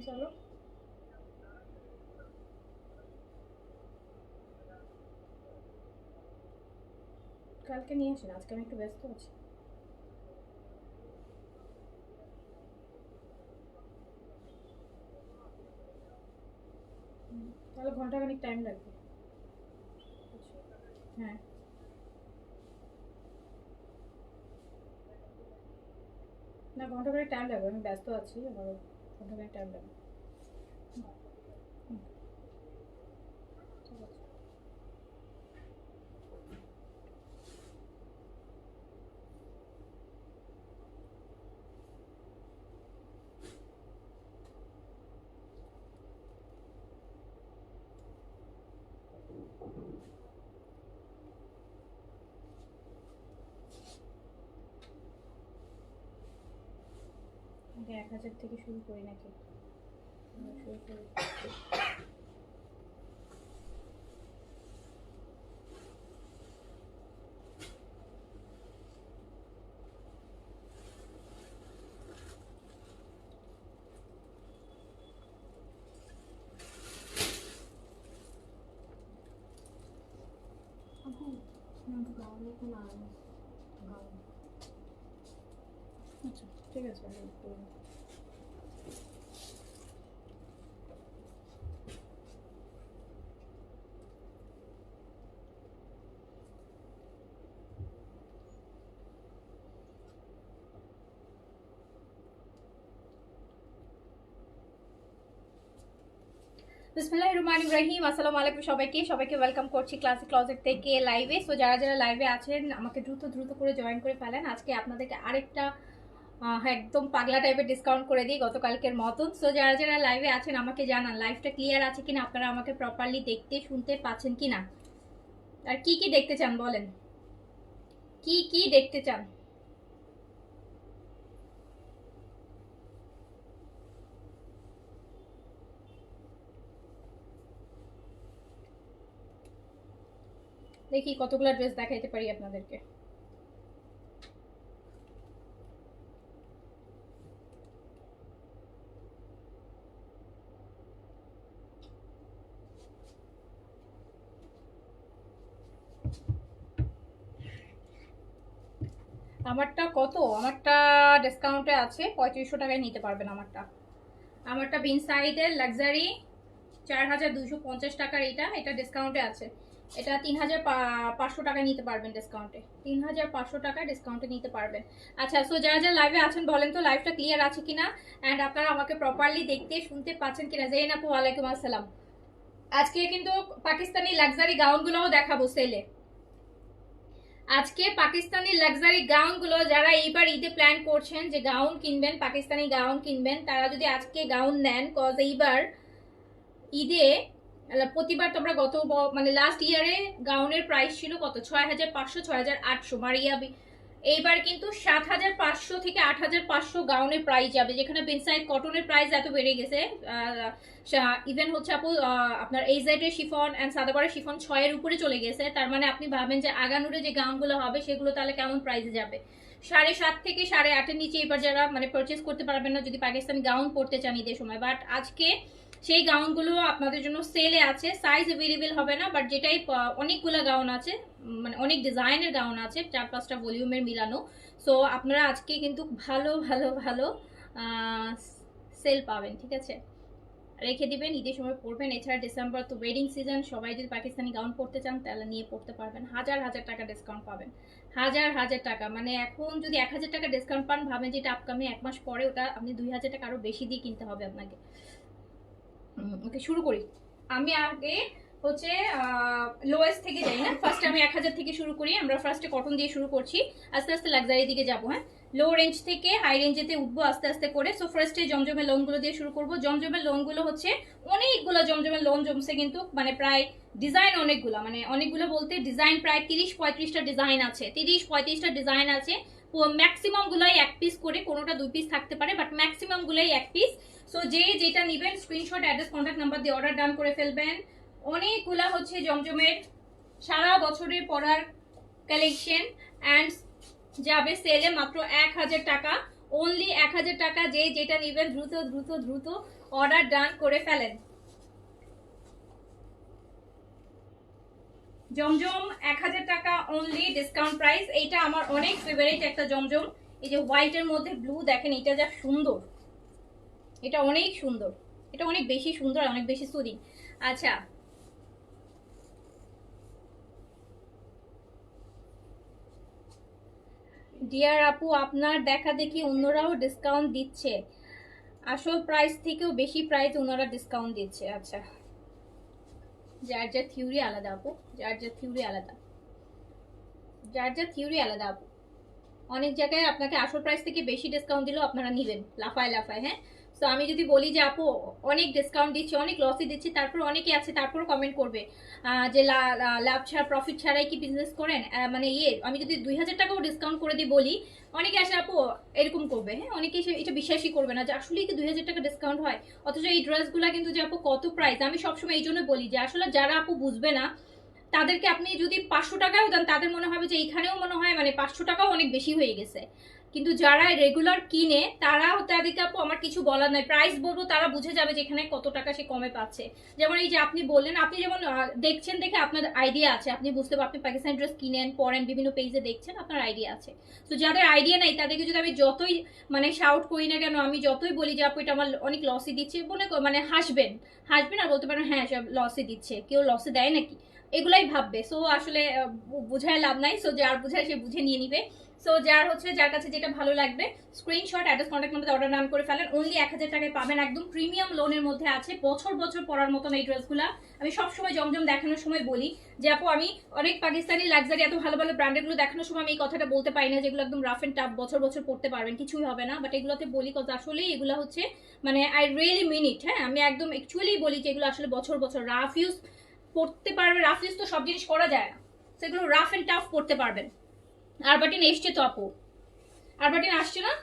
চলো কালকে নিয়ে আসেন, আজকে আমি একটু ব্যস্ত আছি। তাহলে ঘন্টাখানিক টাইম লাগবে। হ্যাঁ না, ঘন্টাখানিক টাইম লাগবে, আমি ব্যস্ত আছি, আমার ঘন্টাখানিক টাইম লাগবে। ঠিক আছে। আগে 1000 থেকে শুরু করি নাকি? শুরু করি। আচ্ছা ঠিক আছে, আমি করবো। বিসমিল্লাহির রহমানির রহিম। আসসালামু আলাইকুম সবাইকে ওয়েলকাম করছি ক্লাসিক ক্লজেট থেকে লাইভে। সো যারা লাইভে আছেন আমাকে দ্রুত করে জয়েন করে ফেলেন। আজকে আপনাদেরকে আরেকটা একদম পাগলা টাইপের ডিসকাউন্ট করে দিই গতকালকের মতন। সো যারা লাইভে আছেন আমাকে জানান লাইভটা ক্লিয়ার আছে কিনা, আপনারা আমাকে প্রপারলি দেখতে শুনতে পাচ্ছেন কিনা, আর কি দেখতে চান বলেন, কি দেখতে চান। দেখি কতগুলো ড্রেস দেখাইতে পারি আপনাদেরকে। আমারটা কত, আমারটা ডিসকাউন্টে আছে 3500 টাকায় নিতে পারবেন। আমারটা বিন সাইডের লাক্সারি 4250 টাকার, এটা ডিসকাউন্টে আছে। এটা 3500 টাকায় নিতে পারবেন ডিসকাউন্টে, 3500 টাকা ডিসকাউন্টে নিতে পারবেন। আচ্ছা, সো যারা লাইভে আছেন বলেন তো লাইভটা ক্লিয়ার আছে কিনা, অ্যান্ড আপনারা আমাকে প্রপারলি দেখতে শুনতে পাচ্ছেন কিনা। জেন আপু ওয়ালাইকুম আসসালাম। আজকে কিন্তু পাকিস্তানি লাক্সারি গাউনগুলোও দেখাবো সেলে। আজকে পাকিস্তানি লাক্সারি গাউনগুলো যারা এইবার ঈদে প্ল্যান করছেন যে গাউন কিনবেন, পাকিস্তানি গাউন কিনবেন, তারা যদি আজকে গাউন নেন, কজ এইবার ঈদে প্রতিবার তোমরা গত মানে লাস্ট ইয়ারে গাউনের প্রাইস ছিল কত 6500 6800 মারিয়া, এইবার কিন্তু 7500 থেকে 8500 গাউনের প্রাইস যাবে, যেখানে বিনসাইড কটনের প্রাইস এত বেড়ে গেছে। ইভেন হচ্ছে আপু আপনার এইজেড এর শিফন এন্ড সাদাবারের শিফন 6 এর উপরে চলে গেছে। তার মানে আপনি ভাবেন যে আগানুরে যে গাউনগুলো হবে সেগুলো তাহলে কেমন প্রাইসে যাবে। 7.5 থেকে 8.5 নিচে এবার যারা মানে পারচেস করতে পারবেন না যদি পাকিস্তানি গাউন পরতে চান ঈদের সময়। বাট আজকে সেই গাউনগুলো আপনাদের জন্য সেলে আছে, সাইজ অ্যাভেলেবেল হবে না, বাট যেটাই অনেকগুলো গাউন আছে, মানে অনেক ডিজাইনের গাউন আছে, 4-5টা ভলিউমের মিলানো। সো আপনারা আজকে কিন্তু ভালো ভালো ভালো সেল পাবেন, ঠিক আছে, রেখে দিবেন, ঈদের সময় পরবেন। এছাড়া ডিসেম্বর তো ওয়েডিং সিজন, সবাই যদি পাকিস্তানি গাউন পরতে চান তাহলে নিয়ে পড়তে পারবেন। হাজার টাকা ডিসকাউন্ট পাবেন, হাজার টাকা। মানে এখন যদি 1000 টাকা ডিসকাউন্ট পান, ভাবেন যে এটা আপকামিং 1 মাস পরে ওটা আপনি 2000 টাকা আরো বেশি দিয়ে কিনতে হবে আপনাকে। ওকে শুরু করি। আমি আগে হচ্ছে লোয়েস্ট থেকে যাই না, ফার্স্টে আমি 1000 থেকে শুরু করি। আমরা ফার্স্টে কটন দিয়ে শুরু করছি, আস্তে আস্তে লাক্সারি দিকে যাবো। হ্যাঁ, লো রেঞ্জ থেকে হাই রেঞ্জেতে উঠবো আস্তে আস্তে করে। সো ফার্স্টে জমজমের লোনগুলো দিয়ে শুরু করবো। জমজমের লোনগুলো হচ্ছে অনেকগুলো জমজমের লোন জমছে কিন্তু, মানে প্রায় ডিজাইন অনেকগুলো বলতে ডিজাইন প্রায় 30-35টা ডিজাইন আছে, 30-35টা ডিজাইন আছে। ম্যাক্সিমাম গুলাই 1 পিস করে, কোনোটা 2 পিস থাকতে পারে, বাট ম্যাক্সিমাম গুলাই 1 পিস। সো যেটা নেবেন স্ক্রিনশট, অ্যাড্রেস, কন্ট্যাক্ট নাম্বার দিয়ে অর্ডার ডান করে ফেলবেন। অনেকগুলা হচ্ছে জমজমের সারা বছরের পরার কালেকশন অ্যান্ড যাবে সেলে মাত্র 1000 টাকা, অনলি 1000 টাকা। যে যেটা নেবেন দ্রুত দ্রুত দ্রুত অর্ডার ডান করে ফেলেন। জমজম 1000 টাকা অনলি ডিসকাউন্ট প্রাইস। এইটা আমার অনেক ফেভারিট একটা জমজম। এই যে হোয়াইটের মধ্যে ব্লু দেখেন, এটা যা সুন্দর, এটা অনেক সুন্দর, এটা অনেক বেশি সুন্দর, অনেক বেশি সুদিং। আচ্ছা ডিয়ার আপু, আপনার দেখা দেখি অন্যরাও ডিসকাউন্ট দিচ্ছে, আসল প্রাইস থেকেও বেশি প্রাইস ওনারা ডিসকাউন্ট দিচ্ছে। আচ্ছা, যার যা থিওরি আলাদা আপু, যার যা থিওরি আলাদা, যার যা থিওরি আলাদা আপু। অনেক জায়গায় আপনাকে আসল প্রাইস থেকে বেশি ডিসকাউন্ট দিলেও আপনারা নেবেন লাফায় লাফায়। হ্যাঁ, তো আমি যদি বলি যে আপু অনেক ডিসকাউন্ট দিচ্ছি, অনেক লসই দিচ্ছি, তারপর অনেকে আছে তারপরও কমেন্ট করবে যে লাভ ছাড়া প্রফিট ছাড়াই কি বিজনেস করেন, মানে আমি যদি 2000 টাকাও ডিসকাউন্ট করে দিই বলি, অনেকে আসে আপু এরকম করবে। হ্যাঁ, অনেকে এটা বিশ্বাসই করবে না যে আসলেই কি 2000 টাকা ডিসকাউন্ট হয়। অথচ এই ড্রেসগুলো কিন্তু যে আপু কত প্রাইস, আমি সবসময় এই জন্য বলি যে আসলে যারা আপু বুঝবে না তাদেরকে আপনি যদি 500 টাকাও দেন, তাদের মনে হবে যে এইখানেও মনে হয় মানে 500 টাকাও অনেক বেশি হয়ে গেছে। কিন্তু যারা রেগুলার কিনে তারা তাদেরকে আপু আমার কিছু বলার নাই, প্রাইস বলবো তারা বুঝে যাবে যে এখানে কত টাকা সে কমে পাচ্ছে। যেমন এই যে আপনি বললেন, আপনি যেমন দেখছেন দেখে আপনার আইডিয়া আছে, আপনি বুঝতে পারবেন, আপনি পাকিস্তানি ড্রেস কিনেন পরেন বিভিন্ন পেজে দেখছেন, আপনার আইডিয়া আছে। তো যাদের আইডিয়া নাই তাদেরকে যদি আমি যতই মানে শাউট করি না কেন, আমি যতই বলি যে আপু এটা আমার অনেক লসই দিচ্ছে, মানে হাসবেন, হাসবেন আর বলতে পারেন হ্যাঁ সব লসই দিচ্ছে, কেউ লসে দেয় নাকি, এগুলাই ভাববে। সো আসলে বুঝায় লাভ নাই। সো যার বুঝায় সে বুঝে নিয়ে নিবে। সো যার যার কাছে যেটা ভালো লাগবে screenshot, address, contact number order নাম করে ফেলেন। অনলি 1000 টাকায় পাবেন, একদম প্রিমিয়াম লোনের মধ্যে আছে, বছর বছর পরার মতন এই ড্রেসগুলা। আমি সবসময় জমজম দেখানোর সময় বলি যে আপু আমি অনেক পাকিস্তানি লাক্সারি এত ভালো ভালো ব্র্যান্ডের গুলো দেখানোর সময় আমি এই কথাটা বলতে পারি না যেগুলো একদম রাফ এন্ড টাফ বছর বছর পড়তে পারবেন, কিছুই হবে না, বাট এগুলোতে বলি কত আসলেই এগুলো হচ্ছে মানে আই রিয়েলি মিন ইট। হ্যাঁ, আমি একদম অ্যাকচুয়ালি বলি যে এগুলো আসলে বছর বছর রাফ ইউজ পড়তে পারবে। রাফ ইউজ তো সব জিনিস করা যায় না, সেগুলো রাফ এন্ড টাফ পড়তে পারবেন। আরবাটিন এসছে তো আপু, আরবাটিন আসছে না,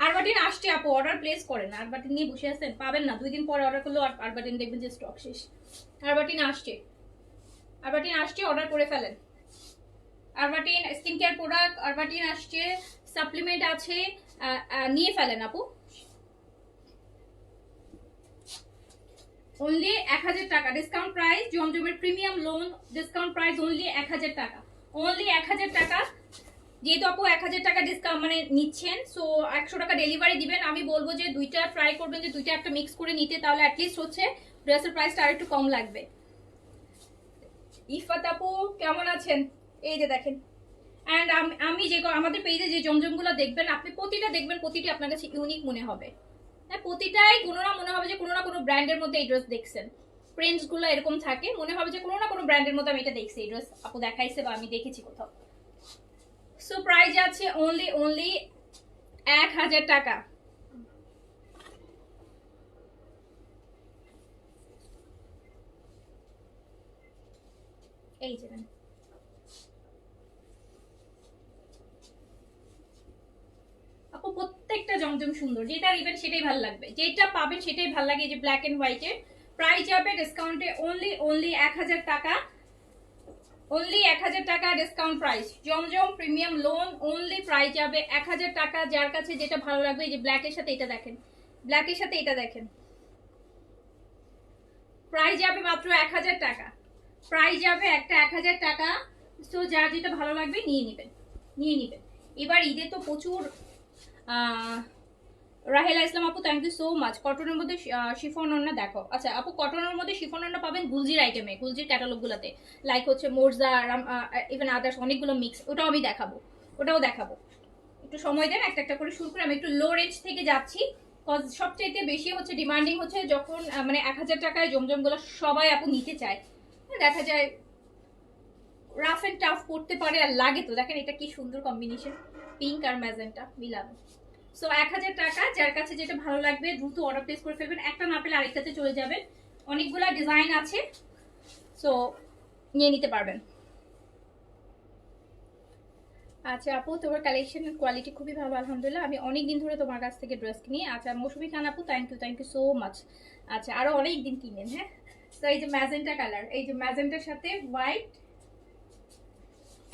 আরবাটিন আসছে আপু, অর্ডার প্লেস করেন। আরবাটিন নিয়ে বসে আছেন, পাবেন না, 2 দিন পরে অর্ডার করলেও আরবাটিন দেখবেন যে স্টক শেষ। আরবাটিন আসছে, আরবাটিন আসছে, অর্ডার করে ফেলেন। আরবাটিন স্কিন কেয়ার প্রোডাক্ট, আরবাটিন আসছে, সাপ্লিমেন্ট আছে, নিয়ে ফেলেন আপু। অনলি 1000 টাকা ডিসকাউন্ট প্রাইস, জমজমের premium loan discount price only 1000 টাকা, অনলি 1000 টাকা। যেহেতু আপু 1000 টাকা ডিসকাউন্ট মানে নিচ্ছেন, সো 100 টাকা ডেলিভারি দিবেন। আমি বলবো যে দুইটা ট্রাই করবেন, যে দুইটা একটা মিক্স করে নিতে, তাহলে অ্যাটলিস্ট হচ্ছে ড্রেসের প্রাইসটা আর একটু কম লাগবে। ইফাত আপু কেমন আছেন? এই যে দেখেন, অ্যান্ড আমি যে আমাদের পেজে যে জমজমগুলো দেখবেন, আপনি প্রতিটা দেখবেন, প্রতিটি আপনার কাছে ইউনিক মনে হবে। হ্যাঁ, প্রতিটাই কোনো না মনে হবে যে কোনো না কোনো ব্র্যান্ডের মধ্যে এই ড্রেস দেখছেন। প্রিন্টসগুলো এরকম থাকে, মনে হবে যে কোনো না কোনো ব্র্যান্ডের মধ্যে আমি এটা দেখছি, এই ড্রেস আপু দেখাইছে বা আমি দেখেছি কোথাও। সো প্রাইস আছে অনলি 1000 টাকা। এই যে আপু প্রত্যেকটা জমজম সুন্দর, যেটা নেবেন সেটাই ভালো লাগবে, যেটা পাবেন সেটাই ভালো লাগে। এই যে ব্ল্যাক এন্ড হোয়াইটের প্রাইস যাবে ডিসকাউন্টে অনলি 1000 টাকা, অনলি 1000 টাকা ডিসকাউন্ট প্রাইস। জমজম প্রিমিয়াম লোন অনলি প্রাইস যাবে 1000 টাকা। যার কাছে যেটা ভালো লাগবে, এই যে ব্ল্যাকের সাথে এটা দেখেন, ব্ল্যাকের সাথে এটা দেখেন, প্রাইস যাবে মাত্র 1000 টাকা, প্রাইস যাবে একটা 1000 টাকা। সো যার যেটা ভালো লাগবে নিয়ে নেবেন, নিয়ে নেবেন। এবার ঈদে তো প্রচুর রাহেলা ইসলাম আপু থ্যাংক ইউ সো মাচ। কটনের মধ্যে শিফন ওড়না দেখো। আচ্ছা আপু, কটনের মধ্যে শিফন ওড়না পাবেন গুলজির আইটেমে, গুলজির ক্যাটালগুলোতে, লাইক হচ্ছে মোরজা, ইভেন আদার্স অনেকগুলো মিক্স, ওটাও আমি দেখাবো, ওটাও দেখাবো। একটু সময় দেন, একটা একটা করে শুরু করে। আমি একটু লো রেঞ্জ থেকে যাচ্ছি, কজ সবচাইতে বেশি হচ্ছে ডিমান্ডিং হচ্ছে যখন মানে 1000 টাকায় জমজমগুলো সবাই আপু নিতে চায়। দেখা যায় রাফ এন্ড টাফ পড়তে পারে আর লাগে তো। দেখেন এটা কি সুন্দর কম্বিনেশন, পিঙ্ক আর ম্যাজেন্টা মিলানো। সো 1000 টাকা, যার কাছে যেটা ভালো লাগবে দ্রুত অর্ডার প্লেস করে ফেলবেন, একটা না পেলে আরেকটাতে চলে যাবেন। অনেকগুলা ডিজাইন আছে, সো নিয়ে নিতে পারবেন। আচ্ছা আপু, তোমার কালেকশনের কোয়ালিটি খুবই ভালো আলহামদুলিল্লাহ, আমি অনেক দিন ধরে তোমার কাছ থেকে ড্রেস কিনি। আচ্ছা মৌসুমি খান আপু থ্যাংক ইউ সো মাচ। আচ্ছা আরো অনেক দিন কিনেন। হ্যাঁ, তো এই যে ম্যাজেন্টা কালার, এই যে ম্যাজেন্টার সাথে হোয়াইট,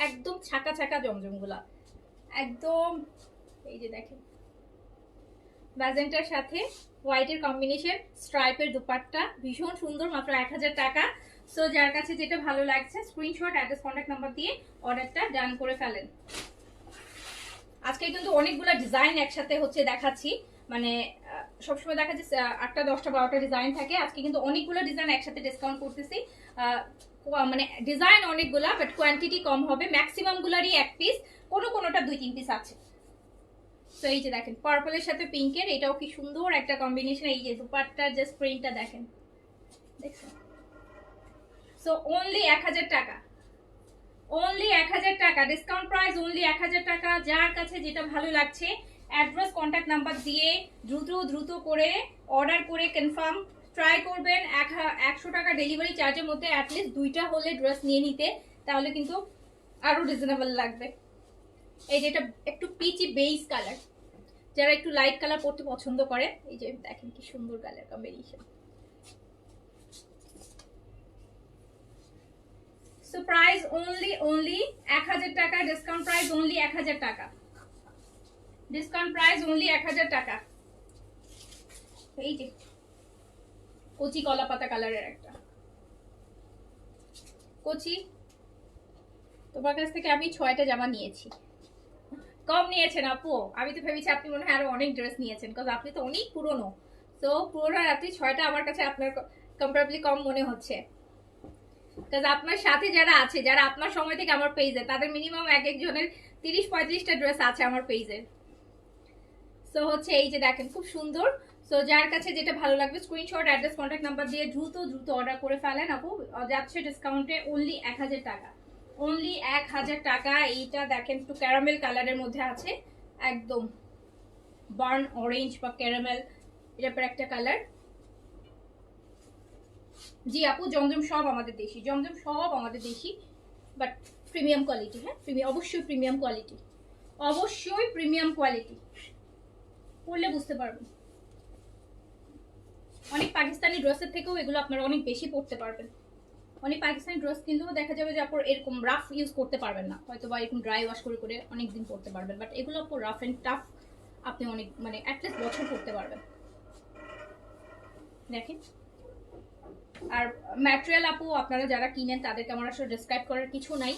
একদম ছাকা ছাকা জমজমগুলা, একদম এই যে দেখেন ম্যাজেন্টার সাথে হোয়াইটের কম্বিনেশন, স্ট্রাইপের দুপাট্টা, ভীষণ সুন্দর, মাত্র 1000 টাকা। সো যার কাছে যেটা ভালো লাগছে স্ক্রিনশট, অ্যাড্রেস, কন্ট্যাক্ট নাম্বার দিয়ে অর্ডারটা ডান করে ফেলেন। আজকে কিন্তু অনেকগুলো ডিজাইন একসাথে হচ্ছে দেখাচ্ছি, মানে সবসময় দেখা যাচ্ছে 8টা 10টা 12টা ডিজাইন থাকে, আজকে কিন্তু অনেকগুলো ডিজাইন একসাথে ডিসকাউন্ট করতেছি। মানে ডিজাইন অনেকগুলা, বাট কোয়ান্টিটি কম হবে, ম্যাক্সিমাম গুলারই এক পিস, কোনোটা 2-3 পিস আছে। তো এই যে দেখেন পার্পলের সাথে পিঙ্কের, এটাও কি সুন্দর একটা কম্বিনেশন। এই যে দুপাট্টার জাস্ট প্রিন্টটা দেখেন, দেখছেন। সো অনলি 1000 টাকা, অনলি 1000 টাকা ডিসকাউন্ট প্রাইস, অনলি 1000 টাকা। যার কাছে যেটা ভালো লাগছে অ্যাড্রেস, কন্ট্যাক্ট নাম্বার দিয়ে দ্রুত করে অর্ডার করে কনফার্ম ট্রাই করবেন। 100 টাকা ডেলিভারি চার্জের মধ্যে অ্যাটলিস্ট 2টা হলে ড্রেস নিয়ে নিতে, তাহলে কিন্তু আরো রিজনেবল লাগবে। এই যে এটা একটু পিচি বেস কালার, যারা একটু লাইট কালার পরতে পছন্দ করে, এই যে দেখেন কি সুন্দর colour combination. So price only 1000 টাকা, ডিসকাউন্ট প্রাইস অনলি 1000 টাকা, ডিসকাউন্ট প্রাইস অনলি 1000 টাকা। এই যে কচি কলা পাতা কালারের একটা কচি, তোমার কাছ থেকে আমি 6টা জামা নিয়েছি। কম নিয়েছেন আপু, আমি তো ভেবেছি আপনি মনে হয় আরো অনেক ড্রেস নিয়েছেন, কারণ আপনি তো অনেক পুরনো। তো পুরোনো আপনি 6টা আমার কাছে আপনার কম্পারেবলি কম মনে হচ্ছে, কারণ আপনার সাথে যারা আছে, যারা আপনার সময় থেকে আমার পেজে, তাদের মিনিমাম এক একজনের 30-35টা ড্রেস আছে আমার পেজে। সো হচ্ছে এই যে দেখেন খুব সুন্দর। সো যার কাছে যেটা ভালো লাগবে স্ক্রিনশট, অ্যাড্রেস, কন্ট্যাক্ট নাম্বার দিয়ে দ্রুত অর্ডার করে ফেলেন আপু। যাচ্ছে ডিসকাউন্টে অনলি 1000 টাকা, অনলি 1000 টাকা। এইটা দেখেন একটু ক্যারামেল কালারের মধ্যে আছে, একদম বার্ন অরেঞ্জ বা ক্যারামেল এটার একটা কালার। জি আপু, জমজম সব আমাদের দেশি, জমজম সব আমাদের দেশি, বাট প্রিমিয়াম কোয়ালিটি। হ্যাঁ অবশ্যই প্রিমিয়াম কোয়ালিটি, অবশ্যই প্রিমিয়াম কোয়ালিটি, পড়লে বুঝতে পারবেন। অনেক পাকিস্তানি ড্রেসের থেকেও এগুলো আপনারা অনেক বেশি পড়তে পারবেন। অনেক পাকিস্তানি ড্রেস কিন্তু দেখা যাবে যে আপনার এরকম রাফ ইউজ করতে পারবেন না, হয়তো বা এরকম ড্রাই ওয়াশ করে অনেকদিন পড়তে পারবেন, বাট এগুলো আপনার রাফ অ্যান্ড টাফ আপনি অনেক মানে অ্যাটলিস্ট বছর পড়তে পারবেন। দেখেন, আর ম্যাটেরিয়াল আপু আপনারা যারা কিনেন তাদেরকে আমার আসলে ডিসক্রাইব করার কিছু নাই,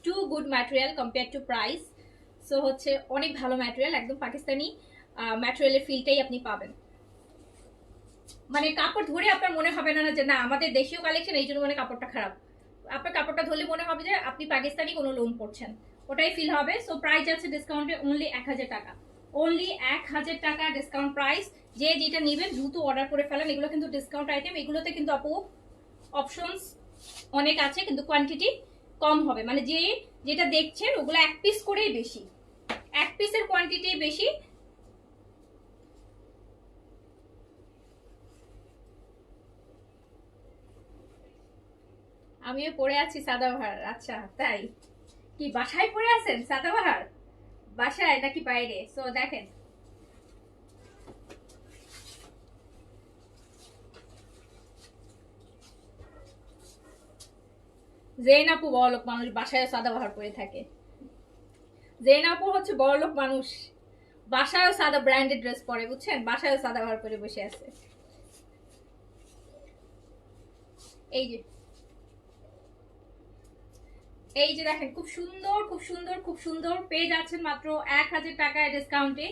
too good material compare to price. So হচ্ছে অনেক ভালো ম্যাটেরিয়াল, একদম পাকিস্তানি ম্যাটেরিয়ালের ফিলটাই আপনি পাবেন। মানে কাপড় ধরে আপনার মনে হবে না যে না আমাদের দেশীয় কালেকশন, এই জন্য মানে কাপড়টা খারাপ। আপনার কাপড়টা ধরলে মনে হবে যে আপনি পাকিস্তানি কোনো লোন পড়ছেন, ওটাই ফিল হবে। সো প্রাইস আছে ডিসকাউন্টে অনলি 1000 টাকা, অনলি 1000 টাকা ডিসকাউন্ট প্রাইস। যে যেটা নেবেন দ্রুত অর্ডার করে ফেলেন। এগুলো কিন্তু ডিসকাউন্ট আইটেম, এগুলোতে কিন্তু আপু অপশনস অনেক আছে, কিন্তু কোয়ান্টিটি কম হবে। মানে যেটা দেখছেন ওগুলো এক পিস করেই বেশি, এক পিসের কোয়ান্টিটি বেশি। আমিও পরে আছি সাদাবাহার। আচ্ছা তাই, কি বাসায় পরে আছেন সাদাবাহার? বাসায় নাকি বাইরে? সো দেখেন জেন আপু বড়লোক মানুষ, বাসায় সাদাবাহার পরে থাকে। জেন আপু হচ্ছে বড়লোক মানুষ, বাসায়ও সাদা ব্র্যান্ডেড ড্রেস পরে, বুঝছেন, বাসায়ও সাদাবাহার পরে বসে আছে। এই যে এই যে দেখেন খুব সুন্দর খুব সুন্দর খুব সুন্দর, পেয়ে যাচ্ছেন মাত্র 1000 টাকায় ডিসকাউন্টে,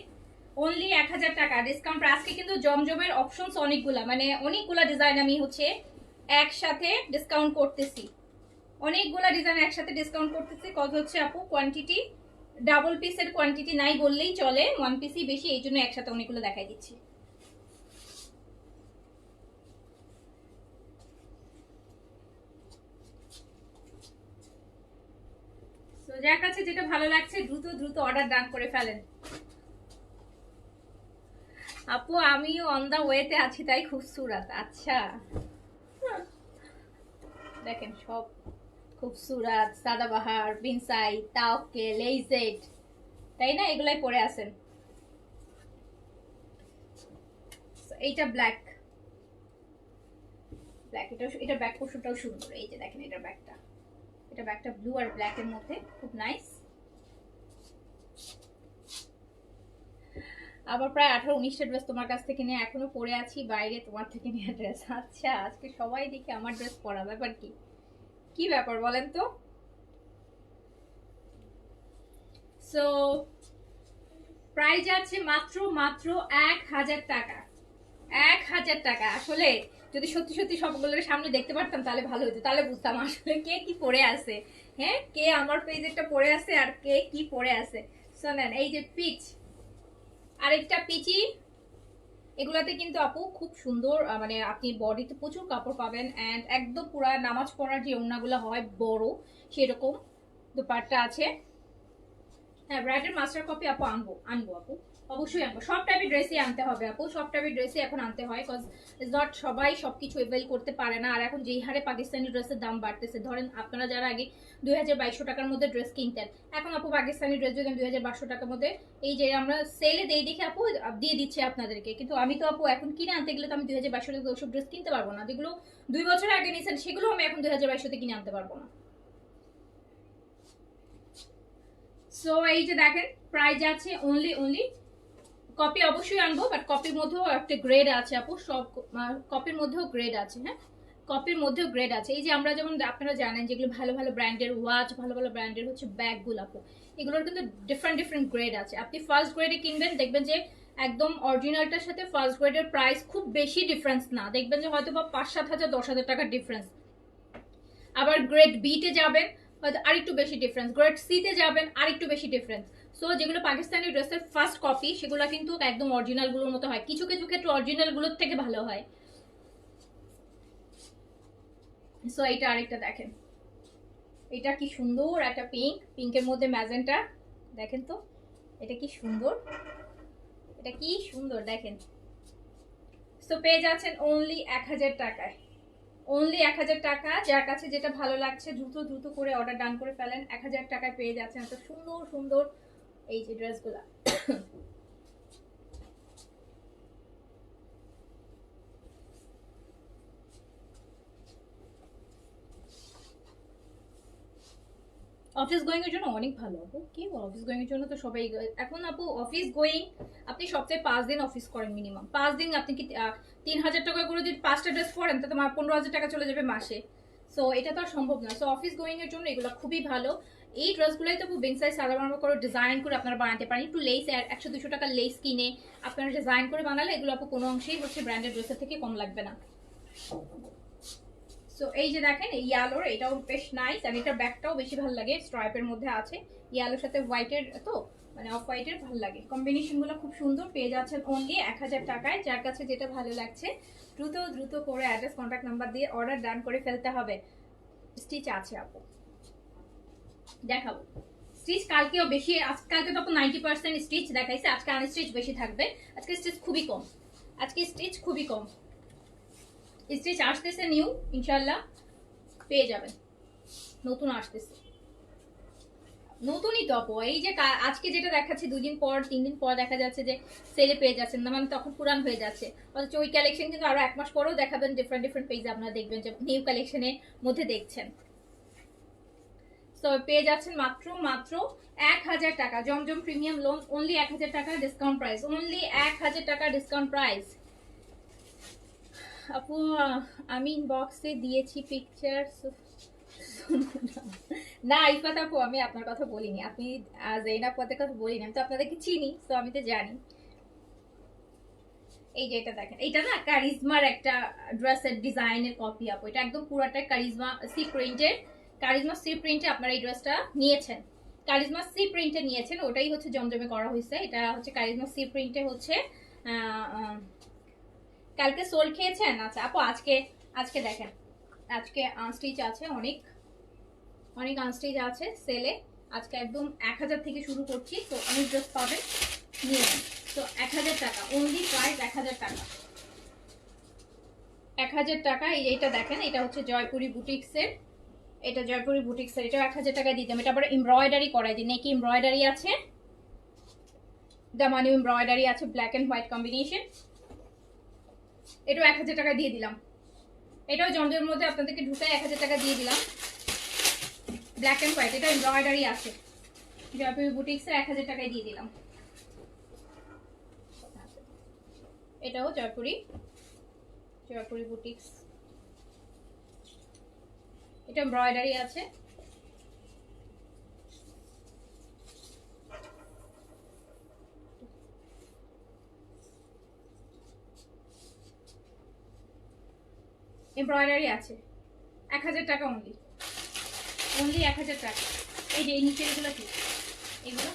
অনলি 1000 টাকা ডিসকাউন্ট। আজকে কিন্তু জমজমের অপশনস অনেকগুলা, মানে অনেকগুলা ডিজাইন আমি হচ্ছে একসাথে ডিসকাউন্ট করতেছি, অনেকগুলা ডিজাইন একসাথে ডিসকাউন্ট করতেছি। কত হচ্ছে আপু কোয়ান্টিটি, ডাবল পিসের কোয়ান্টিটি নাই বললেই চলে, ওয়ান পিসই বেশি, এই জন্য একসাথে অনেকগুলো দেখাই দিচ্ছি। যার কাছে যেটা ভালো লাগছে দ্রুত অর্ডার ডান করে ফেলেন। আপু আমিও অন দা ওয়েতে আছি, তাই খুবসুরত। আচ্ছা দেখেন সব খুবসুরত, সাদাবাহার, বিনসাই, তাওকেল, লেইজেড, তাই না, এগুলাই পরে আছেন। এইটা ব্ল্যাক, এটা ব্যাক পোর্শনটাও সুন্দর। এই যে দেখেন এটা ব্যাকটা ব্লু আর ব্ল্যাক এর মধ্যে, খুব নাইস। আবার প্রায় 18-19টা ড্রেস তোমার কাছ থেকে নিয়ে এখনো পরে আছি বাইরে, তোমার থেকে নিয়ে ড্রেস। আচ্ছা, আজকে সবাই দেখি আমার ড্রেস পরা, ব্যাপার কি? কি ব্যাপার বলেন তো? সো প্রাইস আছে মাত্র মাত্র 1000 টাকা। 1000 টাকা। আসলে যদি সত্যি সত্যি সবগুলোর সামনে দেখতে পারতাম তাহলে ভালো হতো, তাহলে বুঝতাম আসলে কে কি পরে আছে। হ্যাঁ, কে আমার পেজেরটা পরে আছে আর কে কি পরে আছে। শোনেন, এই যে পিচ, আরেকটা পিচি, এগুলাতে কিন্তু আপু খুব সুন্দর, মানে আপনি বডিতে প্রচুর কাপড় পাবেন অ্যান্ড একদম পুরা নামাজ পড়ার যে ওড়নাগুলো হয় বড় সেরকম দুপাট্টা আছে। হ্যাঁ, ব্রাইডের মাস্টার কপি আপু আনবো আনবো আপু, অবশ্যই আনবো। সব টাইপের ড্রেসই আনতে হবে আপু, সব টাইপের ড্রেসই এখন আনতে হয়, কজ ইজ নট সবাই সবকিছু এভেল করতে পারে না। আর এখন যেই হারে পাকিস্তানি ড্রেসের দাম বাড়তেছে, ধরেন আপনারা যারা আগে 2200 টাকার মধ্যে ড্রেস কিনতেন, এখন আপু পাকিস্তানি ড্রেস যদি 2200 টাকার মধ্যে এই যে আমরা সেলে দেই দেখে আপু দিয়ে দিচ্ছে আপনাদেরকে, কিন্তু আমি তো আপু এখন কিনে আনতে গেলে তো আমি 2200 টাকা ওসব ড্রেস কিনতে পারবো না, যেগুলো 2 বছর আগে নিয়েছেন সেগুলো আমি এখন 2200 তে কিনে আনতে পারবো না। সো এই যে দেখেন প্রাইস আছে অনলি কপি অবশ্যই আনবো, বাট কপির মধ্যেও একটা গ্রেড আছে আপু, সব কপির মধ্যেও গ্রেড আছে। হ্যাঁ, কপির মধ্যেও গ্রেড আছে। এই যে আমরা যেমন আপনারা জানেন যেগুলো ভালো ভালো ব্র্যান্ডের ওয়াচ, ভালো ভালো ব্র্যান্ডের হচ্ছে ব্যাগগুলো আপু, এগুলোর কিন্তু ডিফারেন্ট ডিফারেন্ট গ্রেড আছে। আপনি ফার্স্ট গ্রেডে কিনবেন, দেখবেন যে একদম অরিজিনালটার সাথে ফার্স্ট গ্রেডের প্রাইস খুব বেশি ডিফারেন্স না, দেখবেন যে হয়তো বা 5-7 হাজার 10,000 টাকার ডিফারেন্স। আবার গ্রেড বি তে যাবেন হয়তো আরেকটু বেশি ডিফারেন্স, গ্রেড সি তে যাবেন আরেকটু বেশি ডিফারেন্স। সো যেগুলো পাকিস্তানি ড্রেসের ফার্স্ট কপি সেগুলো কিন্তু একদম অরিজিনাল গুলোর মতো হয়, কিছু কিছু ক্ষেত্রে অরিজিনাল গুলোর থেকে ভালো হয়। সো এটা আরেকটা দেখেন, এটা কি সুন্দর একটা পিঙ্ক, পিঙ্কের মধ্যে ম্যাজেন্টা, দেখেন তো এটা কি সুন্দর, এটা কি সুন্দর দেখেন। সো পেয়ে যাচ্ছেন অনলি 1000 টাকায়, অনলি 1000 টাকা। যার কাছে যেটা ভালো লাগছে দ্রুত দ্রুত করে অর্ডার ডান করে ফেলেন, 1000 টাকায় পেয়ে যাচ্ছেন এত সুন্দর সুন্দর এই যে ড্রেসগুলা। অফিস গোয়িং এর জন্য অনেক ভালো আপু, কি বল, অফিস গোয়িং এর জন্য তো সবাই এখন আপু অফিস গোয়িং, আপনি সপ্তাহে 5 দিন অফিস করেন মিনিমাম, 5 দিন আপনি কি 3000 টাকা করে যদি 5টা ড্রেস পরেন তাতে 15,000 টাকা চলে যাবে মাসে। সো এটা তো আর সম্ভব না। সো অফিস গোয়িং এর জন্য এগুলো খুবই ভালো। এই ড্রেসগুলোই তো বিং সাইজ সালোয়ার করে ডিজাইন করে আপনারা বানাতে পারেন, একটু লেস 100-200 টাকা লেস কিনে আপনারা ডিজাইন করে বানালে এগুলো আপু কোনো অংশেই হচ্ছে ব্র্যান্ডেড ড্রেসের থেকে কম লাগবে না। সো এই যে দেখেন ইয়ালোর, এটাও বেশ নাইস, আর এটার ব্যাগটাও বেশি ভালো লাগে, স্ট্রাইপের মধ্যে আছে, ইয়ালোর সাথে হোয়াইটের, তো মানে অফ হোয়াইটের ভালো লাগে, কম্বিনেশনগুলো খুব সুন্দর। পেয়ে যাচ্ছেন অনলি 1000 টাকায়। যার কাছে যেটা ভালো লাগছে দ্রুত দ্রুত করে অ্যাড্রেস কন্ট্যাক্ট নাম্বার দিয়ে অর্ডার ডান করে ফেলতে হবে। স্টিচ আছে আপু, দেখাবো স্টিচ কালকেও বেশি, আজকালকে তো 90% স্টিচ দেখাইছে, আজকে আনস্টিচ বেশি থাকবে, আজকে স্টিচ খুবই কম, আজকে স্টিচ খুবই কম। স্টিচ আসতেছে নিউ, ইনশাল্লাহ পেয়ে যাবেন, নতুন আসতেছে, নতুনই তো আপু। এই যে আজকে যেটা দেখাচ্ছে 2 দিন পর 3 দিন পর দেখা যাচ্ছে যে সেলে পেয়ে যাচ্ছেন না, মানে তখন পুরান হয়ে যাচ্ছে, অথচ ওই কালেকশন কিন্তু আরো 1 মাস পরেও দেখাবেন ডিফারেন্ট ডিফারেন্ট পেজে, আপনারা দেখবেন যে নিউ কালেকশনের মধ্যে দেখছেন। সো পেয়ে যাচ্ছেন মাত্র মাত্র 1000 টাকা, জমজম প্রিমিয়াম লোন অনলি 1000 টাকা ডিসকাউন্ট প্রাইস, অনলি 1000 টাকা ডিসকাউন্ট প্রাইস। আপু আমি ইনবক্সে দিয়েছি পিকচার, না ইফাত আপু আমি আপনার কথা বলিনি, আপনি জেনাব পদের কথা বলিনি, আমি তো আপনাদেরকে চিনি, তো আমি তো জানি। এই যে এটা দেখেন, এটা না কারিজমার একটা ড্রেসের ডিজাইনের কপি আপু, এটা একদম পুরাটা কারিজমা সি প্রিন্টের, কারিজমা সি প্রিন্টে আপনারা এই ড্রেসটা নিয়েছেন, কারিজমা সি প্রিন্টে নিয়েছেন, ওটাই হচ্ছে জমজমে করা হয়েছে। এটা হচ্ছে কারিজমা সি প্রিন্টে হচ্ছে কালকে সোল খেয়েছেন। আচ্ছা আপু আজকে আজকে দেখেন, আজকে আনস্টিচ আছে, অনেক অনেক আনস্টিচ আছে সেলে, আজকে একদম 1000 থেকে শুরু করছি, তো অনেক ড্রেস পাবেন, নিয়ে নেন। তো 1000 টাকা অনলি প্রাইস, 1000 টাকা, 1000 টাকা। এইটা দেখেন, এটা হচ্ছে জয়পুরি বুটিক্সের, এটা জয়পুরি বুটিক্সের, এটা 1000 টাকা দিতাম। এটা আবার এমব্রয়ডারি করা, যে নেকি এমব্রয়ডারি আছে, দামানি এমব্রয়ডারি আছে, ব্ল্যাক এন্ড হোয়াইট কম্বিনেশন, এটাও 1000 টাকা দিয়ে দিলাম। এটাও জমজমের মধ্যে আপনাদেরকে ঢুকায় 1000 টাকা দিয়ে দিলাম, ব্ল্যাক এন্ড হোয়াইট, এটা এমব্রয়ডারি আছে, জয়পুরি বুটিক্সের 1000 টাকায় দিয়ে দিলাম। এটাও জয়পুরি, জয়পুরি বুটিক্স। এটা এমব্রয়ডারি আছে। এমব্রয়ডারি আছে, 1000 টাকা অনলি, অনলি 1000 টাকা। এই যে এই নিচের এগুলো কি, এগুলো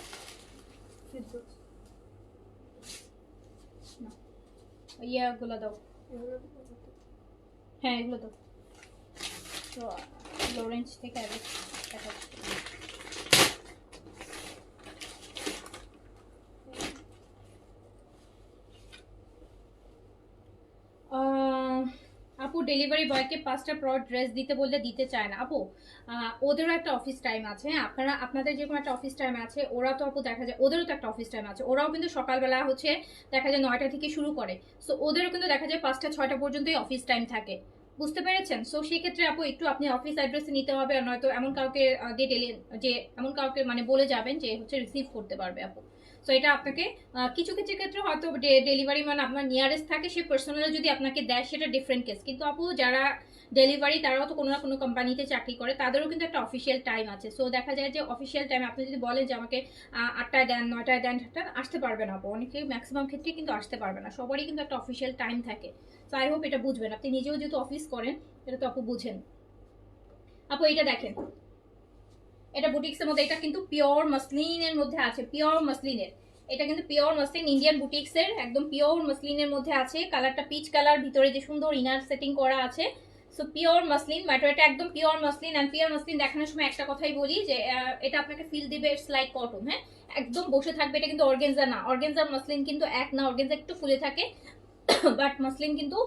ইয়াগুলো দাও, হ্যাঁ এগুলো দাও। তো লরেন্স থেকে আগে দেখাচ্ছি। আপু ডেলিভারি বয়কে 5টা ড্রেস দিতে বললে দিতে চায় না আপু। ওদেরও একটা অফিস টাইম আছে, হ্যাঁ আপনারা আপনাদের যে কোনো একটা অফিস টাইম আছে, ওরা তো আপু দেখা যায় ওদেরও তো একটা অফিস টাইম আছে, ওরাও কিন্তু সকালবেলা হচ্ছে দেখা যায় 9টা থেকে শুরু করে। সো ওদেরও কিন্তু দেখা যায় 5টা 6টা পর্যন্তই অফিস টাইম থাকে, বুঝতে পেরেছেন? সো সেই ক্ষেত্রে আপু একটু আপনি অফিস অ্যাড্রেসে নিতে হবে, আর নয়তো এমন কাউকে যে এমন কাউকে মানে বলে যাবেন যে হচ্ছে রিসিভ করতে পারবে আপু। সো এটা আপনাকে কিছু কিছু ক্ষেত্রে হয়তো ডেলিভারি ম্যান আপনার নিয়ারেস্ট থাকে, সে পার্সোনালি যদি আপনাকে দেয় সেটা ডিফারেন্ট কেস, কিন্তু আপু যারা ডেলিভারি তারাও তো কোনো না কোনো কোম্পানিতে চাকরি করে, তাদেরও কিন্তু একটা অফিসিয়াল টাইম আছে। সো দেখা যায় যে অফিসিয়াল টাইমে আপনি যদি বলেন যে আমাকে 8টায় দেন 9টায় দেন, আসতে পারবে না আপু, অনেকে ম্যাক্সিমাম ক্ষেত্রে কিন্তু আসতে পারবে না, সবারই কিন্তু একটা অফিসিয়াল টাইম থাকে। সো আই হোপ এটা বুঝবেন, আপনি নিজেও যেহেতু অফিস করেন এটা তো আপু বুঝেন। আপু এটা দেখেন, এটা বুটিক্সের মধ্যে, এটা কিন্তু পিওর মাসলিনের মধ্যে আছে, পিওর মাসলিনের, এটা কিন্তু পিওর মাসলিন, ইন্ডিয়ান বুটিক্সের একদম পিওর মাসলিনের মধ্যে আছে। কালারটা পিচ কালার, ভিতরে যে সুন্দর ইনার সেটিং করা আছে। সো পিওর মাসলিন ম্যাটেরিয়ালটা একদম pure muslin. And pure muslin দেখানোর সময় একটা কথাই বলি যে এটা আপনাকে ফিল দিবে ইটস লাইক কটন, হ্যাঁ একদম বসে থাকবে। এটা কিন্তু অর্গেনজা না, অর্গেনজা মাসলিন কিন্তু এক না, অর্গেনজা একটু ফুলে থাকে বাট মাসলিন কিন্তু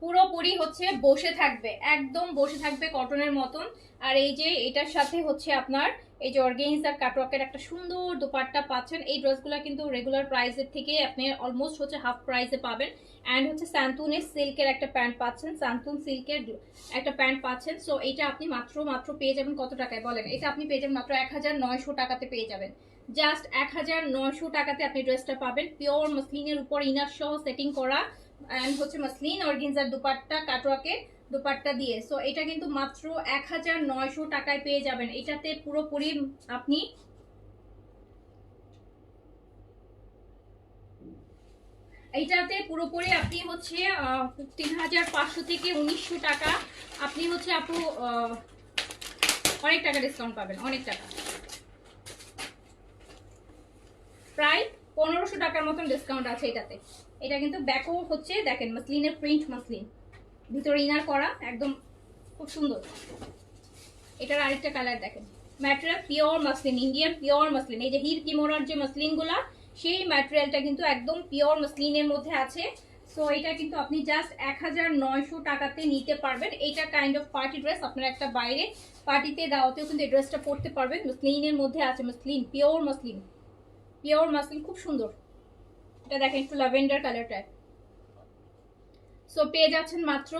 পুরোপুরি হচ্ছে বসে থাকবে, একদম বসে থাকবে কটনের মতন। আর এই যে এটার সাথে হচ্ছে আপনার এই যে অর্গানজার কাটওয়ার্কের একটা সুন্দর দোপাট্টা পাচ্ছেন। এই ড্রেসগুলো কিন্তু রেগুলার প্রাইসের থেকে আপনি অলমোস্ট হচ্ছে হাফ প্রাইসে পাবেন। অ্যান্ড হচ্ছে স্যান্তুনের সিল্কের একটা প্যান্ট পাচ্ছেন, স্যান্তুন সিল্কের একটা প্যান্ট পাচ্ছেন। সো এইটা আপনি মাত্র পেয়ে যাবেন কত টাকায় বলেন? এটা আপনি পেয়ে যাবেন মাত্র 1900 টাকাতে পেয়ে যাবেন, জাস্ট 1900 টাকাতে আপনি ড্রেসটা পাবেন। পিওর মসলিনের উপর ইনার সহ সেটিং করা, এন্ড হচ্ছে মসলিন অর্গানজার দুপাট্টা কাটওয়ার্কে দুপাট্টা দিয়ে। সো এটা কিন্তু মাত্র 1900 টাকায় পেয়ে যাবেন। এটাতে পুরোপুরি আপনি এইটাতে পুরোপুরি আপনি হচ্ছে 3500 থেকে 1900 টাকা আপনি হচ্ছে আপু অনেক টাকা ডিসকাউন্ট পাবেন, অনেক টাকা, প্রায় 1500 টাকার মতন ডিসকাউন্ট আছে এটাতে। এটা কিন্তু ব্যাকও হচ্ছে দেখেন মাসলিনের প্রিন্ট, মাসলিন ভিতরে ইনার করা, একদম খুব সুন্দর। এটার আরেকটা কালার দেখেন, material pure muslin, Indian pure muslin. এই যে হির কিমোরার যে মাসলিনগুলা, সেই ম্যাটেরিয়ালটা কিন্তু একদম পিওর মাসলিনের মধ্যে আছে। সো এটা কিন্তু আপনি জাস্ট 1900 টাকাতে নিতে পারবেন। এটা কাইন্ড অফ পার্টি ড্রেস, আপনারা একটা বাইরে পার্টিতে দাওয়াতেও কিন্তু এই ড্রেসটা পরতে পারবেন। মাসলিনের মধ্যে আছে, muslin pure muslin, pure muslin, খুব সুন্দর। এটা দেখেন একটু ল্যাভেন্ডার কালারটা। সো পেয়ে যাচ্ছেন মাত্র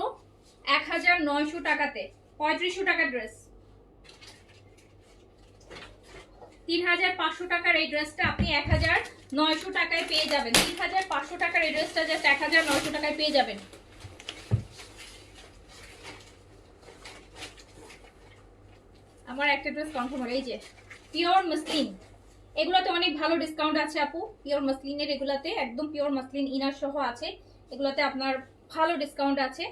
1900 টাকাতে, 3500 টাকার ড্রেস। 3500 টাকার এই ড্রেসটা আপনি 1900 টাকায় পেয়ে যাবেন। 3500 টাকার এই ড্রেসটা জাস্ট 1900 টাকায় পেয়ে যাবেন। আমার একটা ড্রেস কনফার্ম হলো, এই যে পিওর মাসলিন, এগুলাতে অনেক ভালো ডিসকাউন্ট আছে আপু। পিওর মাসলিনের এগুলাতে একদম পিওর মাসলিন ইনার সহ আছে, এগুলাতে আপনার ভালো ডিসকাউন্ট আছে।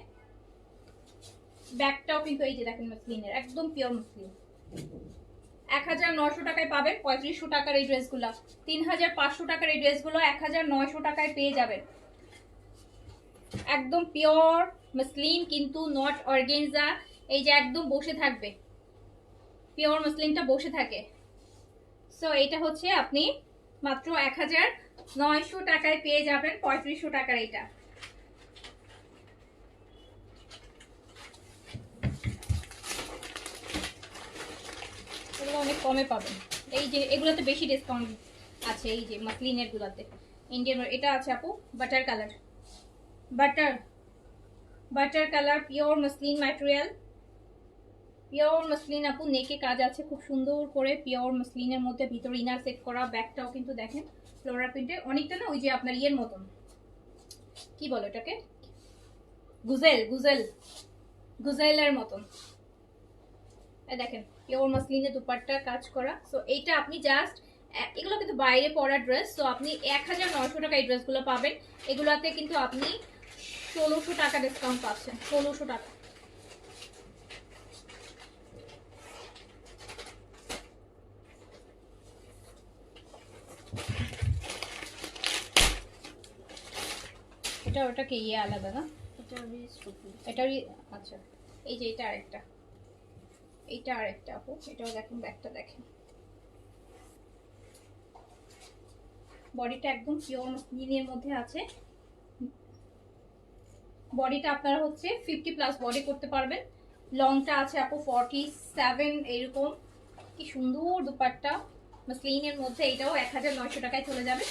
ব্যাগটাও কিন্তু এই যে দেখেন মাসলিনের, একদম পিওর মাসলিন। 1900 টাকায় পাবেন 3500 টাকার এই ড্রেসগুলো। 3500 টাকার এই ড্রেসগুলো 1900 টাকায় পেয়ে যাবেন। একদম পিওর মাসলিন কিন্তু নট অর্গানজা। এই যে একদম বসে থাকবে, পিওর মাসলিনটা বসে থাকে। সো এটা হচ্ছে আপনি মাত্র 1900 টাকায় পেয়ে যাবেন 3500 টাকার এটা। এগুলো অনেক কমে পাবেন, এই যে এগুলোতে বেশি ডিসকাউন্ট আছে। এই যে মাসলিনের গুলাতে ইন্ডিয়ান এটা আছে আপু, butter colour, butter colour pure muslin material, pure muslin আপু। নেকে কাজ আছে খুব সুন্দর করে, পিওর মাসলিনের মধ্যে ভিতরে ইনার সেট করা। ব্যাগটাও কিন্তু দেখেন ফ্লোরাল প্রিন্টের, অনেকটা না ওই যে আপনার ইয়ের মতন, কি বলো এটাকে, গুজেল গুজেল গুজেলের মতন। দেখেন পিওর মাসলিনে দুপাট্টা কাজ করা। সো এইটা আপনি জাস্ট, এগুলো কিন্তু বাইরে পরা ড্রেস, তো আপনি 1900 টাকা এই ড্রেসগুলো পাবেন। এগুলাতে কিন্তু আপনি 1600 টাকা ডিসকাউন্ট পাচ্ছেন, 1600 টাকা। এটা ওটাকে ইয়ে আলাদা না, এটারই আচ্ছা। এই যে এটা আরেকটা, এইটা আরেকটা আপু, এটাও দেখেন, ব্যাগটা দেখেন, বডিটা একদম পিওর মাসলিনের মধ্যে আছে। বডিটা আপনারা হচ্ছে 50+ বডি করতে পারবেন। লংটা আছে আপু 47 এরকম। কি সুন্দর দুপাট্টা মাসলিনের মধ্যে, এটাও 1900 টাকায় চলে যাবে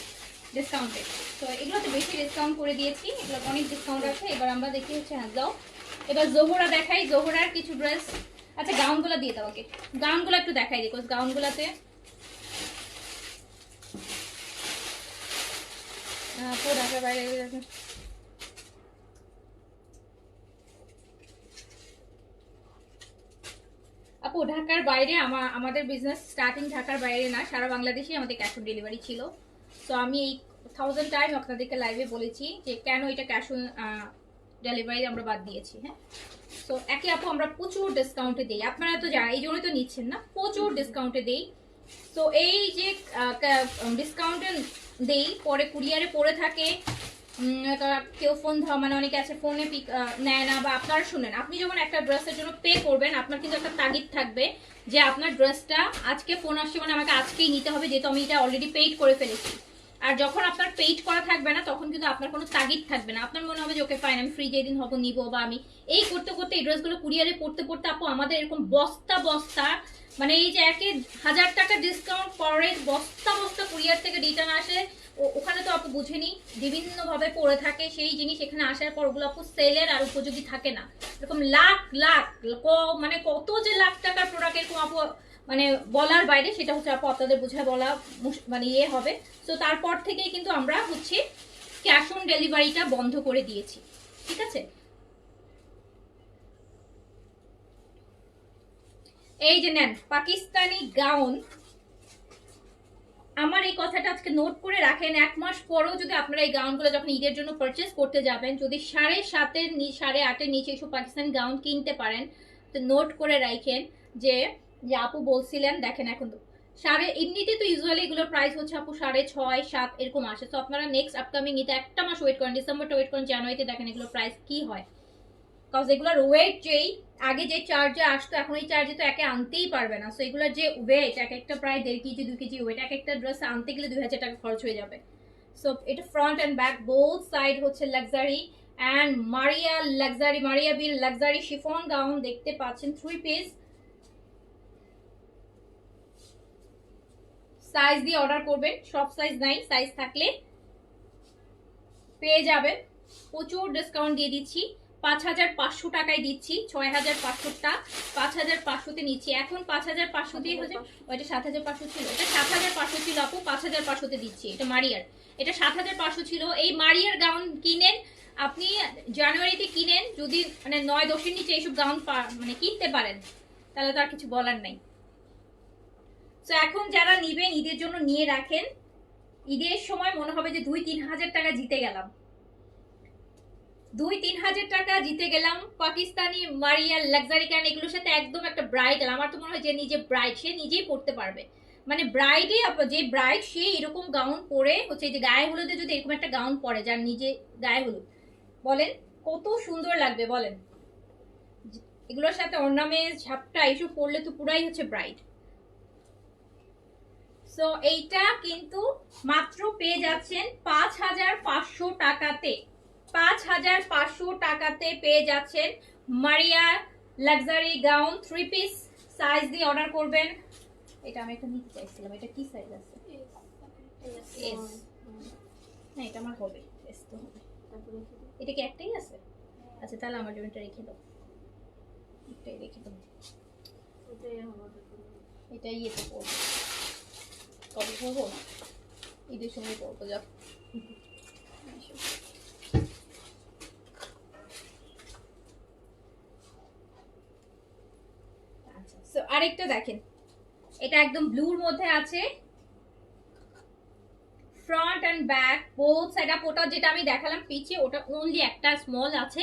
ডিসকাউন্টে। তো এগুলোতে বেশি ডিসকাউন্ট করে দিয়েছি, এগুলো অনেক ডিসকাউন্ট আছে। এবার আমরা দেখি হচ্ছে যাও, এবার জোহরা দেখাই, জোহরার কিছু ড্রেস। আচ্ছা গাউনগুলো দিয়ে দাও, ওকে গাউনগুলো একটু দেখাই, দেখো গাউনগুলোতে ঢাকার বাইরে আপু, ঢাকার বাইরে আমাদের বিজনেস স্টার্টিং ঢাকার বাইরে না, সারা বাংলাদেশে আমাদের ক্যাশ অন ডেলিভারি ছিল। তো আমি এই 1000 টাইম আপনাদেরকে লাইভে বলেছি যে কেন এটা ক্যাশ অন ডেলিভারি আমরা বাদ দিয়েছি। হ্যাঁ, তো একে আপু আমরা প্রচুর ডিসকাউন্টে দিই, আপনারা তো এই জন্যই তো নিচ্ছেন না, প্রচুর ডিসকাউন্টে দিই। তো এই যে ডিসকাউন্টে দেই, পরে কুরিয়ারে পড়ে থাকে, কেউ ফোন মানে অনেকে আছে ফোনে পিক নেয় না, বা আপনারা শুনেন, আপনি যখন একটা ড্রেসের জন্য পে করবেন আপনার কিন্তু একটা তাগিদ থাকবে যে আপনার ড্রেসটা আজকে ফোন আসছে মানে আমাকে আজকেই নিতে হবে, যেহেতু আমি এটা অলরেডি পেইড করে ফেলেছি। আর যখন আপনার পেইড করা থাকবে না তখন কিন্তু আপনার কোনো তাগিদ থাকবে না, আপনার মনে হবে যে ওকে ফাইন আমি ফ্রি যেদিন হবো নিবো, বা আমি এই করতে করতে এই ড্রেসগুলো কুরিয়ারে পড়তে পড়তে আপু আমাদের এরকম বস্তা বস্তা, মানে এই যে 1000 টাকা ডিসকাউন্ট পরে বস্তা বস্তা কুরিয়ার থেকে রিটার্ন আসে। ওখানে তো আপু বুঝেনি বিভিন্ন ভাবে পড়ে থাকে সেই জিনিস, এখানে আসার পর ওগুলো আপু সেলের আর উপযোগী থাকে না। এরকম লাখ লাখ মানে কত যে লাখ টাকার প্রোডাক্ট এরকম আপু মানে বলার বাইরে, সেটা হচ্ছে আপু আপনাদের বোঝায় বলা মানে ইয়ে হবে। তো তারপর থেকেই কিন্তু আমরা হচ্ছে ক্যাশ অন ডেলিভারিটা বন্ধ করে দিয়েছি, ঠিক আছে। এই যে নেন পাকিস্তানি গাউন, আমার এই কথাটা আজকে নোট করে রাখেন, 1 মাস পরেও যদি আপনারা এই গাউনগুলো যখন ঈদের জন্য পারচেস করতে যাবেন, যদি 7.5-এর 8.5-এর নিচে এসব পাকিস্তানি গাউন কিনতে পারেন, তো নোট করে রাখেন যে আপু বলছিলেন, দেখেন এখন তো এমনিতে তো ইউজুয়ালি এগুলোর প্রাইস হচ্ছে আপু 6.5-7 এরকম আসে। তো আপনারা নেক্সট আপকামিং ঈদে একটা মাস ওয়েট করেন, ডিসেম্বরটা ওয়েট করেন, জানুয়ারিতে দেখেন এগুলোর প্রাইস কি হয়। কজ এগুলোর ওয়েট যেই আগে যে চার্জে আসতো এখন এই চার্জে তো একে আনতেই পারবে না। সো এগুলোর যে ওয়েট, এক একটা প্রায় 1.5 কেজি 2 কেজি ওয়েট, এক একটা ড্রেস আনতে গেলে 2000 টাকা খরচ হয়ে যাবে। সো এটা front and back both side হচ্ছে luxury and Maria luxury, Maria বিল লাক্সারি শিফন গাউন দেখতে পাচ্ছেন, 3 পিস। সাইজ দিয়ে অর্ডার করবেন, সব সাইজ নাই, সাইজ থাকলে পেয়ে যাবেন। প্রচুর ডিসকাউন্ট দিয়ে দিচ্ছি, 5500 টাকায় দিচ্ছি, 6500টা 5500-তে নিচ্ছি এখন। 5500 দিয়ে হচ্ছে, ওইটা 7500 ছিল, এটা 7500 ছিল আপু, 5500-তে দিচ্ছি। এটা মারিয়ার, এটা 7500 ছিল। এই মারিয়ার গাউন কিনেন আপনি, জানুয়ারিতে কিনেন, যদি মানে 9-10-এর নিচে এইসব গাউন মানে কিনতে পারেন তাহলে তো আর কিছু বলার নাই। তো এখন যারা নিবেন ঈদের জন্য নিয়ে রাখেন, ঈদের সময় মনে হবে যে 2-3 হাজার টাকা জিতে গেলাম, 2-3 হাজার টাকা জিতে গেলাম। পাকিস্তানি মারিয়াল লাক্সারি গাউন এগুলোর সাথে একদম একটা ব্রাইডাল, আমার তো মনে হয় যে নিজে ব্রাইড সে নিজেই পড়তে পারবে, মানে ব্রাইডে যে ব্রাইড সে এরকম গাউন পরে হচ্ছে, যে গায়ে হলুদে যদি এরকম একটা গাউন পরে যার নিজে গায়ে হলুদ, বলেন কত সুন্দর লাগবে বলেন। এগুলোর সাথে অর্নামেন্টস ঝাপটা এইসব পরলে তো পুরাই হচ্ছে ব্রাইড। সো এইটা কিন্তু মাত্র পেয়ে যাচ্ছেন 5500 টাকাতে, 5500 টাকাতে পেয়ে যাচ্ছেন মারিয়া লাক্সারি গাউন 3 পিস। সাইজ দিয়ে অর্ডার করবেন। এটা আমি একটা নিতে চাইছিলাম, এটা কি সাইজ আছে? এস না, এটা আমার হবে, এস তো হবে। এটা কি একটাই আছে? আচ্ছা তাহলে আমার জন্য এটা রেখে দাও, এটাই রেখে দাও, এটাই ইয়েতে পড়বো, কবে পড়বো? ঈদের সময় পড়বো, যাও। আরেকটা দেখেন, এটা একদম ব্লুর মধ্যে আছে, front and back both side up. ওটা যেটা আমি দেখালাম পিছে, ওটা অনলি একটা স্মল আছে,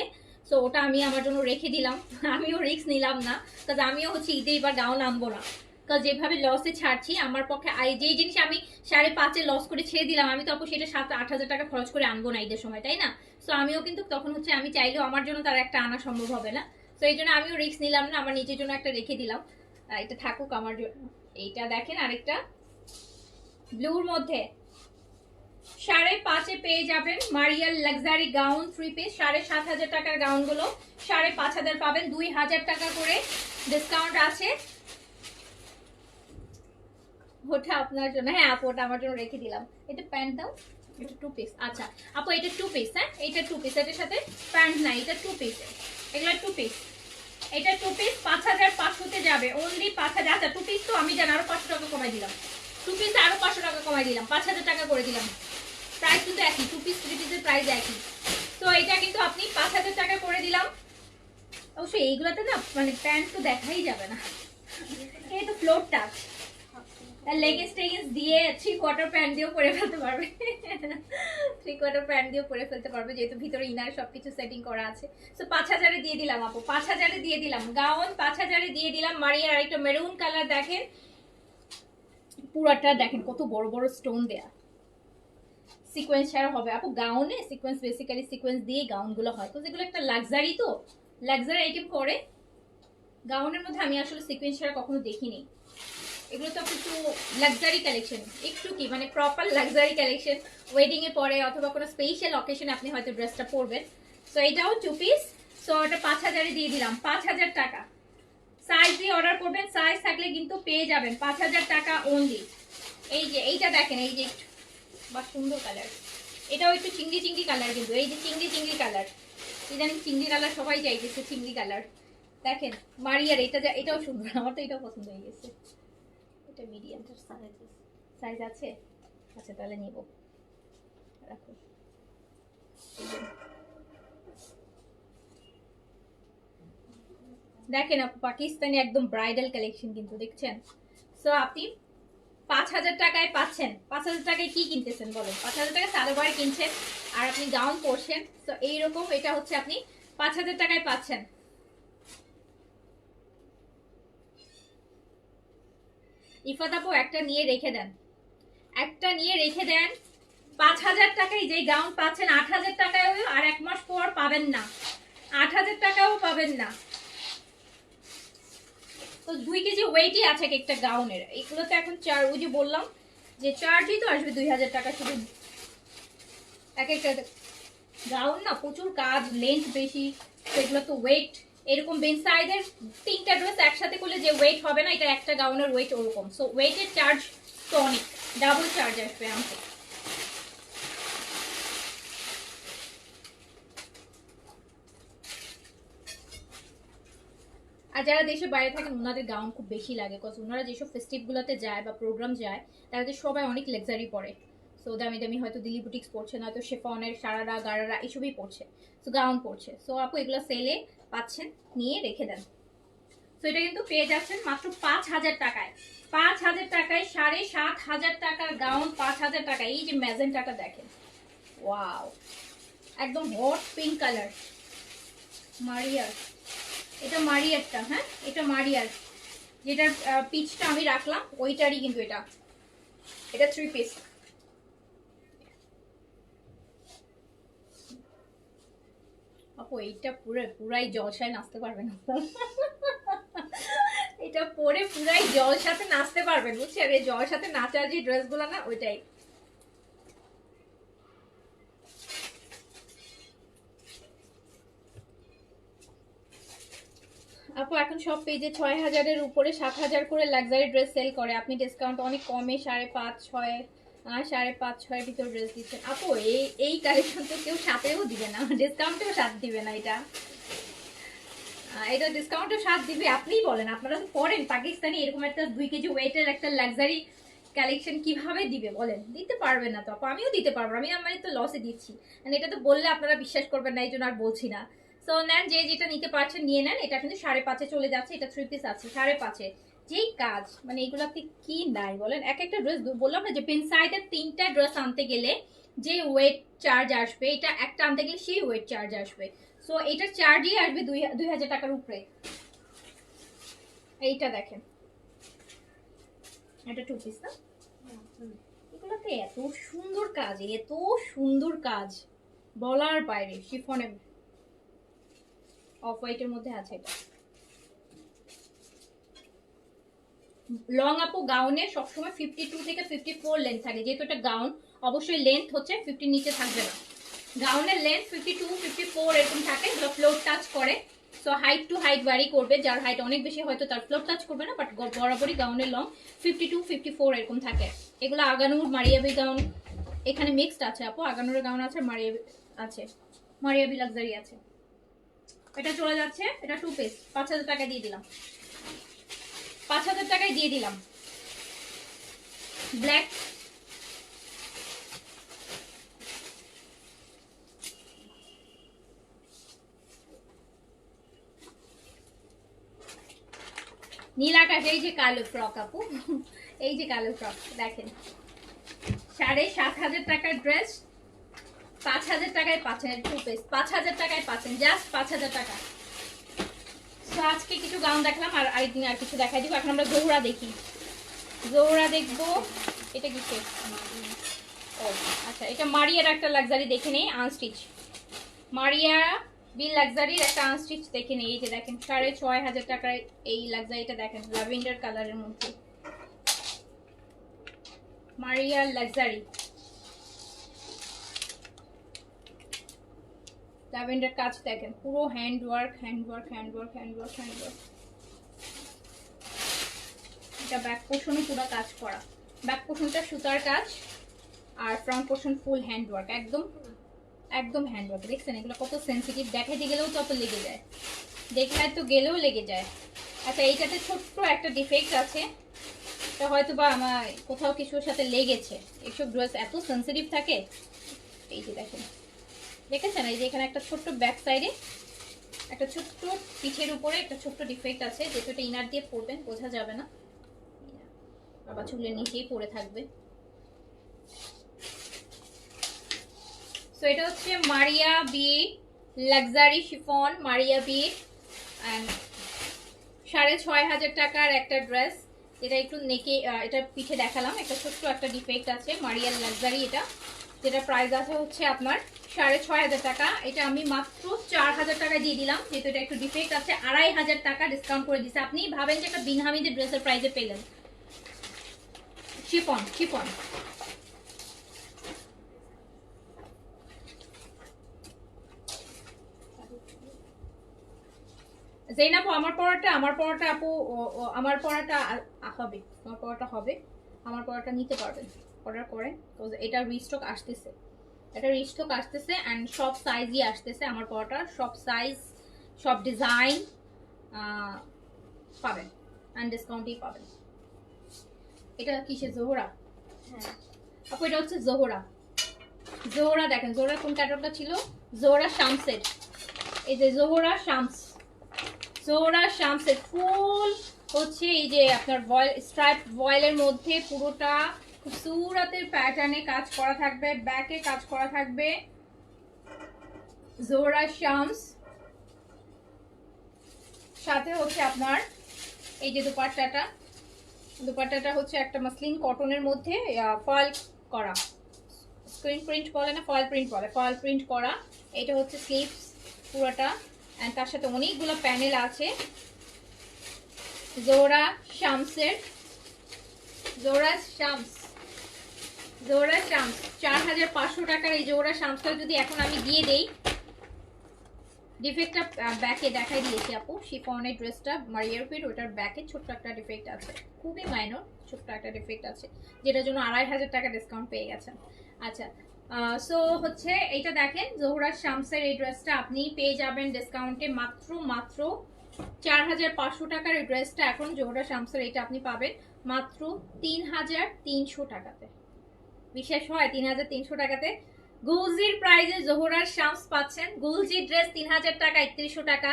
সো ওটা আমি আমার জন্য রেখে দিলাম। আমিও রিস্ক নিলাম না, কারণ আমিও হচ্ছে ঈদে এবার গাউন আনবো না, কারণ যেভাবে লসে ছাড়ছি আমার পক্ষে, যেই জিনিস আমি 5.5 লস করে ছেড়ে দিলাম, আমি তো সেটা 7-8 হাজার টাকা খরচ করে আনবো না ঈদের সময়, তাই না? সো আমিও কিন্তু তখন হচ্ছে আমি চাইলেও আমার জন্য তার একটা আনা সম্ভব হবে না, তো এই জন্য আমিও রিস্ক নিলাম না, আমার নিজের জন্য একটা রেখে দিলাম, এটা থাকুক আমার জন্য। এইটা দেখেন আরেকটা ব্লুর মধ্যে 5.5 পেয়ে যাবেন মারিয়াল লাক্সারি গাউন 3 পিস। 7,500 টাকার গাউন গুলো 5,500 পাবেন, 2,000 টাকা করে ডিসকাউন্ট আছে। ওটা আপনার জন্য, হ্যাঁ আপু ওটা আমার জন্য রেখে দিলাম। এটা প্যান্ট দাও, এটা 2 পিস। আচ্ছা আপু এটা 2 পিস, হ্যাঁ এটা 2 পিস, এটার সাথে প্যান্ট নাই, এটা 2 পিস, এগুলো 2 পিস, এটা 2 পিস 5,500 তে যাবে, অনলি 5,000। আচ্ছা 2 পিস তো আমি জানি আরো 500 টাকা কমাই দিলাম, 2 পিস আরো 500 টাকা কমাই দিলাম, 5,000 টাকা করে দিলাম। প্রাইস কিন্তু একই, 2 পিস 3 পিসের প্রাইস একই। তো এটা কিন্তু আপনি 5,000 টাকা করে দিলাম। অবশ্যই এইগুলোতে না মানে প্যান্ট তো দেখাই যাবে না, এই তো ফ্লোর টাচ, লেগিংস টেগিংস দিয়ে 3/4 প্যান্ট দিয়েও পরে ফেলতে পারবে, 3/4 প্যান্ট দিয়েও পরে ফেলতে পারবে, যেহেতু ভিতরে ইনার সবকিছু সেটিং করা আছে। সো 5,000 এ দিয়ে দিলাম আপু, 5,000 এ দিয়ে দিলাম গাউন, 5,000 এ দিয়ে দিলাম। মারিয়ার আরেকটা মেরুন কালার দেখেন, পুরাটা দেখেন কত বড় বড় স্টোন দেয়া, সিকোয়েন্স ছাড়া হবে আপু গাউনে, সিকোয়েন্স বেসিক্যালি সিকোয়েন্স দিয়ে গাউনগুলো হয়, তো যেগুলো একটা লাক্সারি, তো লাক্সারি আইটেম করে গাউনের মধ্যে আমি আসলে সিকোয়েন্স ছাড়া কখনো দেখিনি। এগুলো তো একটু লাক্সারি কালেকশন, একটু কি মানে প্রপার লাক্সারি কালেকশন, ওয়েডিং এ পরে অথবা কোনো স্পেশাল অকেশনে আপনি হয়তো ড্রেসটা পরবেন। সো এটাও 2 পিস, সো এটা 5,000 এ দিয়ে দিলাম, 5,000 টাকা। সাইজ দিয়ে অর্ডার করবেন, সাইজ থাকলে কিন্তু পেয়ে যাবেন 5,000 টাকা অনলি। এই যে এইটা দেখেন, এই যে বা সুন্দর কালার, এটাও একটু চিংড়ি চিংড়ি কালার, কিন্তু এই যে চিংড়ি চিংড়ি কালার, ইদানিং চিংড়ি কালার সবাই চাইতেছে, চিংড়ি কালার দেখেন। মারিয়ার এটা, এটাও সুন্দর, আমার তো এটাও পছন্দ হয়ে গেছে, এটা মিডিয়াম সাইজ আছে। আচ্ছা তাহলে নিব, রাখো। দেখেন আপু পাকিস্তানি একদম ব্রাইডাল কালেকশন কিন্তু দেখছেন। সো আপনি 5,000 টাকায় পাচ্ছেন। 5,000 টাকায় কি কিনতেছেন বলেন? 5,000 টাকা সালোয়ার কিনছেন আর আপনি গাউন পরছেন, তো এইরকম এটা হচ্ছে আপনি 5,000 টাকায় পাচ্ছেন। ইফাত আপু একটা নিয়ে রেখে দেন, একটা নিয়ে রেখে দেন। 5,000 টাকায় যে গাউন পাচ্ছেন 8,000 টাকায় আর 1 মাস পর পাবেন না, 8,000 টাকাও পাবেন না। তো 2 কেজি ওয়েটই আছে একটা গাউনের, এগুলো তো এখন ওই যে বললাম যে চার্জই তো আসবে 2,000 টাকা শুধু। এক একটা গাউন না প্রচুর কাজ, লেন্থ বেশি, সেগুলো তো ওয়েট এরকম বেন সাইজের 3টা ড্রেস একসাথে করলে যে ওয়েট হবে না, এটা একটা গাউনের ওয়েট ওরকম। সো ওয়েটের চার্জ তো অনেক, ডাবল চার্জ আসবে আমাকে। আর যারা দেশের বাইরে থাকেন ওনাদের গাউন খুব বেশি লাগে, কজ ওনারা যেসব ফেস্টিভগুলোতে যায় বা প্রোগ্রাম যায় তাদের সবাই অনেক লাক্সারি পরে। সো দামি দামি হয়তো দিল্লি বুটিক্স পড়ছে, নয়তো শেফনের সারারা গারারা এসবই পড়ছে, সো গাউন পড়ছে। সো আপু এগুলো সেলে পাচ্ছেন, নিয়ে রেখে দেন। সো এটা কিন্তু পেয়ে যাচ্ছেন মাত্র 5,000 টাকায়। 5,000 টাকায় 7,500 টাকার গাউন, 5,000 টাকা। এই যে ম্যাজেন্টাটা দেখেন, ওয়াও একদম হট পিঙ্ক কালার, মারিয়ার, এটা মারিয়ারটা, হ্যাঁ এটা মারিয়ার, যেটার পিচটা আমি রাখলাম ওইটারই কিন্তু এটা, এটা 3 পিস। আপু এইটা পুরাই জলসায় নাচতে পারবেন, এটা পরে পুরাই জলসাতে নাচতে পারবেন বুঝছেন, এই জলসাতে নাচার যে ড্রেসগুলো না ওইটাই। আপু এখন সব পেজে 6,000-এর উপরে 7,000 করে লাক্সারি ড্রেস সেল করে, আপনি ডিসকাউন্ট অনেক কমে 5.5-6 ভিতর ড্রেস দিচ্ছেন। আপু এই কালেকশন তো কেউ 7-এও দিবে না, ডিসকাউন্টেও 7 দিবে না, এটা ডিসকাউন্টেও 7 দিবে? আপনিই বলেন, আপনারা তো পরেন পাকিস্তানি, এরকম একটা 2 কেজি ওয়েটের একটা লাক্সারি কালেকশন কিভাবে দিবে বলেন? দিতে পারবে না তো আপু, আমিও দিতে পারবো, আমি তো লসে দিচ্ছি, এটা তো বললে আপনারা বিশ্বাস করবেন না, এই জন্য আর বলছি না। সো নেন, যে যেটা নিতে পারছেন নিয়ে নেন। এটা কিন্তু 5.5 চলে যাচ্ছে, এটা 3 পিস আছে 5.5, যেই কাজ, মানে এগুলাতে কি নাই বলেন। এক একটা ড্রেস বললাম না যে পিন সাইডের 3টা ড্রেস আনতে গেলে যে ওয়েট চার্জ আসবে, এটা একটা আনতে গেলে সেই ওয়েট চার্জ আসবে। সো এটা চার্জই আসবে 2000 টাকার উপরে। এইটা দেখেন, এটা 2 পিস না, এগুলোতে এত সুন্দর কাজ, এত সুন্দর কাজ বলার বাইরে। শিফনে অফ হোয়াইটের মধ্যে আছে এটা। লং আপু গাউনে সবসময় 52 থেকে 54 লেন্থ থাকে, যেহেতু এটা গাউন অবশ্যই লেন্থ হচ্ছে 50 নিচে থাকবে না। গাউনের লেন্থ 52 54 এরকম থাকে, যেটা ফ্লোর টাচ করে। So height to height vary করবে, যার হাইট অনেক বেশি হয়তো তার ফ্লোর টাচ করবে না, বাট বরাবরই গাউনের লং 52 54 এরকম থাকে। এগুলো আগানুর মারিয়াবি গাউন, এখানে মিক্সড আছে আপু, আগানুরের গাউন আছে, মারিয়াবি আছে, মারিয়াবি লাক্সারি আছে। এটা চলে যাচ্ছে, এটা 2 পিস 5000 টাকা দিয়ে দিলাম, 5000 টাকায় দিয়ে দিলাম। ব্ল্যাক নীল আকাশ, এই যে কালো ফ্রক আপু, এই যে কালো ফ্রক দেখেন, 7500 টাকার ড্রেস 5000 টাকায় পাচ্ছেন। 2 পিস 5000 টাকায় পাচ্ছেন, জাস্ট 5000 টাকা। তো আজকে কিছু গাউন দেখলাম, আর আরেকদিন আর কিছু দেখাই দিব। এখন আমরা জোহরা দেখি, জোহরা দেখবো। এটা কি ও আচ্ছা, এটা মারিয়ার একটা লাক্সারি দেখে নেই, আনস্টিচ। মারিয়া বিল লাক্সারির একটা আনস্টিচ দেখে নেই। এই যে দেখেন 6500 টাকার এই লাক্সারিটা দেখেন, ল্যাভেন্ডার কালারের মধ্যে, মারিয়া লাক্সারি ল্যাভেন্ডার কাজ দেখেন, পুরো hand work hand work hand work hand work hand work. এটা ব্যাক পোর্শনে পুরো কাজ করা, ব্যাক পোর্শনটা সুতার কাজ, আর front portion full hand work, একদম একদম হ্যান্ড ওয়ার্ক। দেখছেন এগুলো কত সেন্সিটিভ, দেখাইতে গেলেও তত লেগে যায়, দেখায় তো গেলেও লেগে যায়। আচ্ছা, এইটাতে ছোট্ট একটা ডিফেক্ট আছে, এটা হয়তো বা আমার কোথাও কিছুর সাথে লেগেছে। এইসব ড্রেস এত সেন্সিটিভ থাকে। এই যে দেখেন, দেখেছেন এই যে এখানে একটা ছোট্ট ব্যাক সাইডে একটা ছোট্ট পিঠের উপরে একটা ছোট্ট ডিফেক্ট আছে, যেটা এটা ইনার দিয়ে পরবেন বোঝা যাবে না, আবার চুলের নিচেই পরে থাকবে। সো এটা হচ্ছে Maria B luxury chiffon, Maria B, and 6500 টাকার একটা ড্রেস, যেটা একটু নেকে, এটা পিঠে দেখালাম, একটা ছোট্ট একটা ডিফেক্ট আছে। মারিয়ার লাক্সারি এটা, যেটা প্রাইস আছে হচ্ছে আপনার 6500 টাকা। এটা আমি মাত্র 4000 টাকা দিয়ে দিলাম, যেহেতু এটা একটু ডিফেক্ট আছে, 2500 টাকা ডিসকাউন্ট করে দিচ্ছে। আপনি ভাবেন যে একটা বিন হামিদের ড্রেসের প্রাইসে পেলেন। শিফন শিফন জেনাপ, আমার পড়াটা আপু, আমার পড়াটা হবে, আমার পড়াটা হবে, আমার পড়াটা নিতে পারবেন অর্ডার করে। এটা রিস্টক আসতেছে, এটা রিস্টক আসতেছে, অ্যান্ড সব সাইজই আসতেছে। আমার পড়াটা সব সাইজ সব ডিজাইন পাবেন, অ্যান্ড ডিসকাউন্টই পাবেন। এটা কিসে, জোহরা? হ্যাঁ আপু, এটা হচ্ছে জোহরা। জোহরা দেখেন, জোহরা কোন ক্যাটাগরিটা ছিল, জোহরা শামসের। এই যে জোহরা শামস, জোহরা শামসের ফুল হচ্ছে এই যে আপনার ভয়েল স্ট্রাইপ ভয়েলের মধ্যে পুরোটা খুব সুরাতের প্যাটার্নে কাজ করা থাকবে, ব্যাকে কাজ করা থাকবে। জোহরা শামস, সাথে হচ্ছে আপনার এই যে দুপাট্টাটা, দুপাট্টাটা হচ্ছে একটা মাসলিন কটনের মধ্যে ফয়েল করা, স্ক্রিন প্রিন্ট বলে না, ফয়েল প্রিন্ট বলে, ফয়েল প্রিন্ট করা। এটা হচ্ছে স্লিভস পুরোটা, এন্ড তার সাথে অনেকগুলো প্যানেল আছে। জোহরা শামসের, জোহরা শামস, জোহরা শামস 4500 টাকার এই জোহরা শামসটা যদি এখন আমি দিয়ে দেই, ডিফেক্টটা ব্যাকে দেখাই দিয়েছি আপু, শিফনের ড্রেসটা মারিয়ার ফিট, ওটার ব্যাকে ছোট্ট একটা ডিফেক্ট আছে, খুবই মাইনর ছোট্ট একটা ডিফেক্ট আছে, যেটার জন্য 2500 টাকা ডিসকাউন্ট পেয়ে গেছেন। আচ্ছা, সো হচ্ছে এইটা দেখেন, জোহরা শামসের এই ড্রেসটা আপনি পেয়ে যাবেন ডিসকাউন্টে মাত্র মাত্র 4500 টাকার এই ড্রেসটা এখন জোহরা শামসের এটা আপনি পাবেন মাত্র 3300 টাকাতে। বিশেষ হয় 3300 টাকাতে গুলজির প্রাইজে জোহরার শামস পাচ্ছেন। গুলজি ড্রেস 3000 টাকা, 3100 টাকা,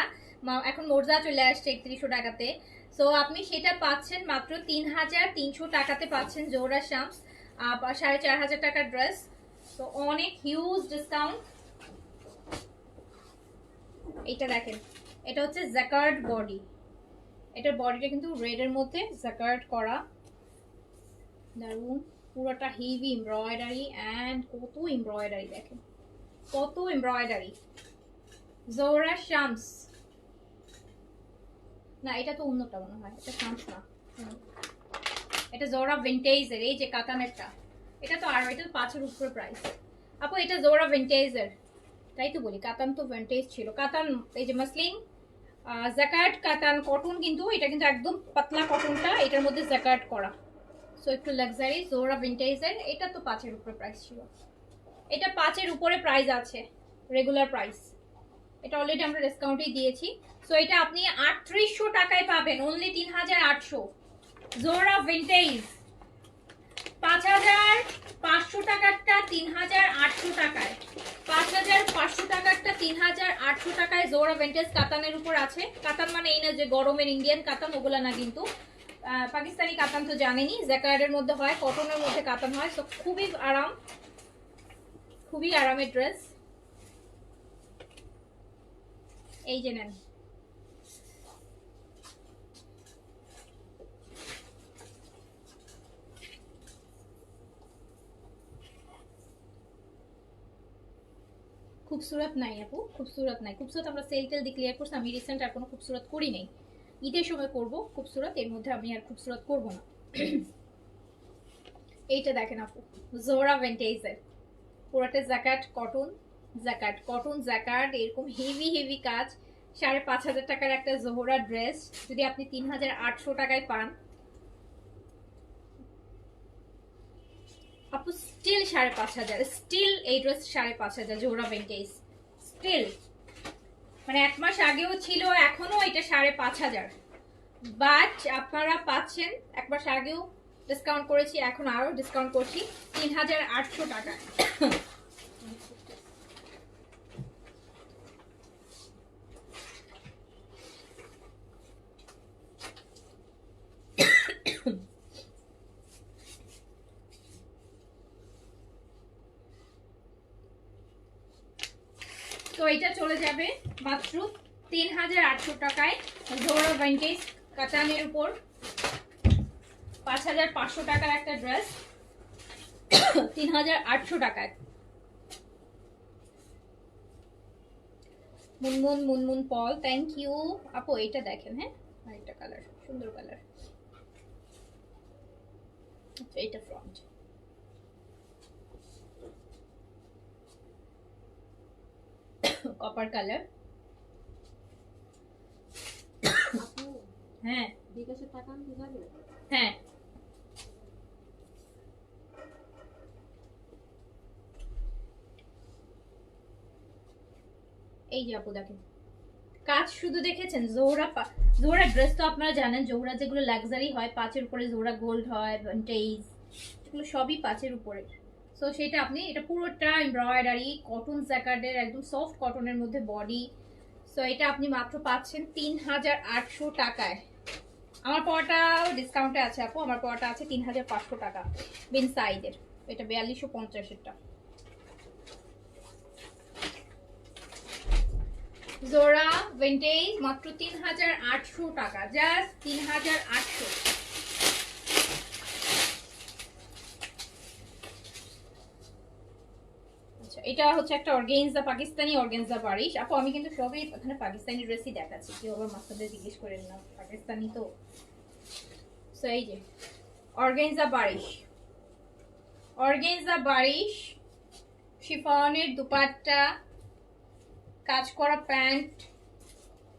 এখন মোরজা চলে আসছে 3100 টাকাতে। সো আপনি সেটা পাচ্ছেন মাত্র 3300 টাকাতে পাচ্ছেন জোহরা শামস, 4500 টাকার ড্রেস। তো অনেক হিউজ ডিসকাউন্ট। এটা দেখেন, এটা হচ্ছে জ্যাকার্ড বডি, এটার বডিটা কিন্তু রেড এর মধ্যে জ্যাকার্ড করা, দারুন। পুরোটা হেভি এমব্রয়ডারি অ্যান্ড কত এমব্রয়ডারি দেখেন, কত এমব্রয়ডারি। জোহরা শামস না, এটা তো অন্যটা মনে হয়, এটা শামস না, এটা জোহরা ভিন্টেজের। এই যে কাতানেরটা, এটা তো আর এটা তো 5 এর উপরে প্রাইস আপু। এটা জোহরা ভিন্টেজের, তাই তো বলি, কাতান তো ভিন্টেজ ছিল। কাতান এই যে মাসলিন জ্যাকার্ড কাতান কটন, কিন্তু এটা কিন্তু একদম পাতলা কটনটা, এটার মধ্যে জ্যাকার্ড করা। সো একটু লাক্সারি জোহরা ভিন্টেজের। এটা তো 5 এর উপরে প্রাইস ছিল, এটা 5 এর উপরে প্রাইস আছে রেগুলার প্রাইস। এটা অলরেডি আমরা ডিসকাউন্টেই দিয়েছি। সো এটা আপনি 3800 টাকায় পাবেন, অনলি 3800। জোহরা ভিন্টেজ 5500 টাকারটা 3800 টাকায়, 5500 টাকারটা 3800 টাকায় জোহরা ভিন্টেজ কাতানের উপর আছে। কাতান মানে এই না যে গরমের ইন্ডিয়ান কাতান, ওগুলা না কিন্তু, পাকিস্তানি কাতান তো জানেনই, জ্যাকার্ডের মধ্যে হয়, কটনের মধ্যে কাতান হয়। সো খুবই আরাম, খুবই আরামের ড্রেস। এই যে নেন, খুবসুরত নাই আপু, খুবসুরত নাই। খুবসুরত আমরা সেল টেল দিয়ে ক্লিয়ার করছি, আমি রিসেন্ট আর কোনো খুবসুরত করি নাই। ঈদের সময় করব খুবসুরত, এর মধ্যে আমি আর খুবসুরত করব না। এইটা দেখেন আপু, জোহরা ভিন্টেজের, পুরোটা jacquard cotton, jacquard cotton jacquard, এরকম হেভি হেভি কাজ। 5500 টাকার একটা জোহরা ড্রেস যদি আপনি 3800 টাকায় পান আপু, স্টিল 5500, স্টিল এই ড্রেস 5500 জোহরা ভিন্টেজ স্টিল। মানে 1 মাস আগেও ছিল, এখনো এটা 5500, বাট আপনারা পাচ্ছেন 1 মাস আগেও ডিসকাউন্ট করেছি, এখন আরো ডিসকাউন্ট করছি 3800 টাকা। তো এটা চলে যাবে মাত্র 3800 টাকায় জোহরা ভিন্টেজ কাতানের উপর, 5500 টাকার একটা ড্রেস 3800 টাকায়। মুনমুন মুনমুন পল, থ্যাংক ইউ আপু। এটা দেখেন, হ্যাঁ আরেকটা কালার, সুন্দর কালার। আচ্ছা এটা ফ্রন্ট, কপার কালার। হ্যাঁ বিকাশের টাকা আনতে যাবে? হ্যাঁ এই যে আপু দেখেন কাজ, শুধু দেখেছেন জোহরা জোহরা ড্রেস তো আপনারা জানেন, জোহরা যেগুলো লাক্সারি হয় 5 এর উপরে, জোহরা গোল্ড হয়, ভিন্টেজ, এগুলো সবই 5 এর উপরে। সো সেটা আপনি, এটা পুরোটা এমব্রয়ডারি কটন জ্যাকার্ডের, একদম সফট কটনের মধ্যে বডি। সো এটা আপনি মাত্র পাচ্ছেন 3800 টাকায়। আমার পড়াটাও ডিসকাউন্টে আছে আপু, আমার পড়াটা আছে 3500 টাকা বিন সাইজের, এটা 4250 এরটা। জোহরা ভিন্টেজ মাত্র 3800 টাকা, জাস্ট 3800। আচ্ছা এটা হচ্ছে একটা অর্গানজা, পাকিস্তানি অর্গানজা বারিশ আপু। আমি কিন্তু সবই এখানে পাকিস্তানি ড্রেসই দেখাচ্ছি, কেউ আবার মাস্টারদের জিজ্ঞেস করেন না, পাকিস্তানি তো। সো এই যে অর্গানজা বারিশ, অর্গানজা বারিশ, শিফনের দুপাট্টা, কাজ করা প্যান্ট,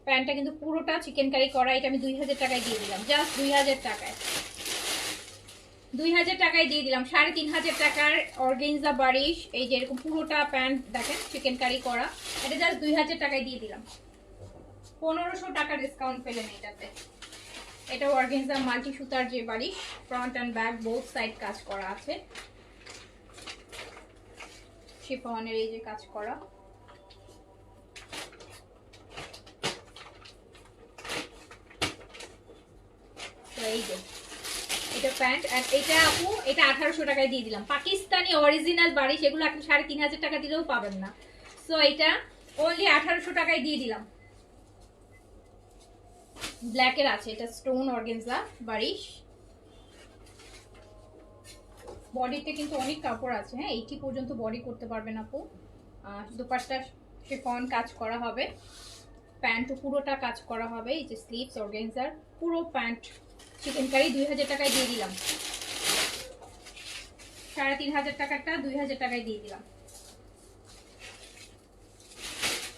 প্যান্টটা কিন্তু পুরোটা চিকেন কারি করা। এটা আমি 2000 টাকায় দিয়ে দিলাম, জাস্ট 2000 টাকায়, 2000 টাকায় দিয়ে দিলাম। 3500 টাকার অর্গানজা বারিশ, এই যে এরকম পুরোটা প্যান্ট দেখেন চিকেন কারি করা, এটা জাস্ট 2000 টাকায় দিয়ে দিলাম। 1500 টাকা ডিসকাউন্ট পেলেন এটাতে। এটা অর্গানজা মাল্টি সুতার যে বারিশ, front and back both side কাজ করা আছে, শিফনের এই যে কাজ করা। এই যে এটা প্যান্ট, আর এটা আপু এটা 1800 টাকায় দিয়ে দিলাম। পাকিস্তানি অরিজিনাল বারিশ, এগুলো এখন 3500 টাকা দিলেও পাবেন না। সো এটা অনলি 1800 টাকায় দিয়ে দিলাম। ব্ল্যাকের আছে, এটা স্টোন অর্গানজা বারিশ। বডিতে কিন্তু অনেক কাপড় আছে, হ্যাঁ 80 পর্যন্ত বডি করতে পারবেন আপু। দুপাট্টা শিফন কাজ করা হবে, প্যান্ট পুরোটা কাজ করা হবে। এই যে স্লিভস অর্গানজার পুরো প্যান্ট চিকেন কারি 2000 টাকায় দিয়ে দিলাম। 3500 টাকাটা 2000 টাকায় দিয়ে দিলাম।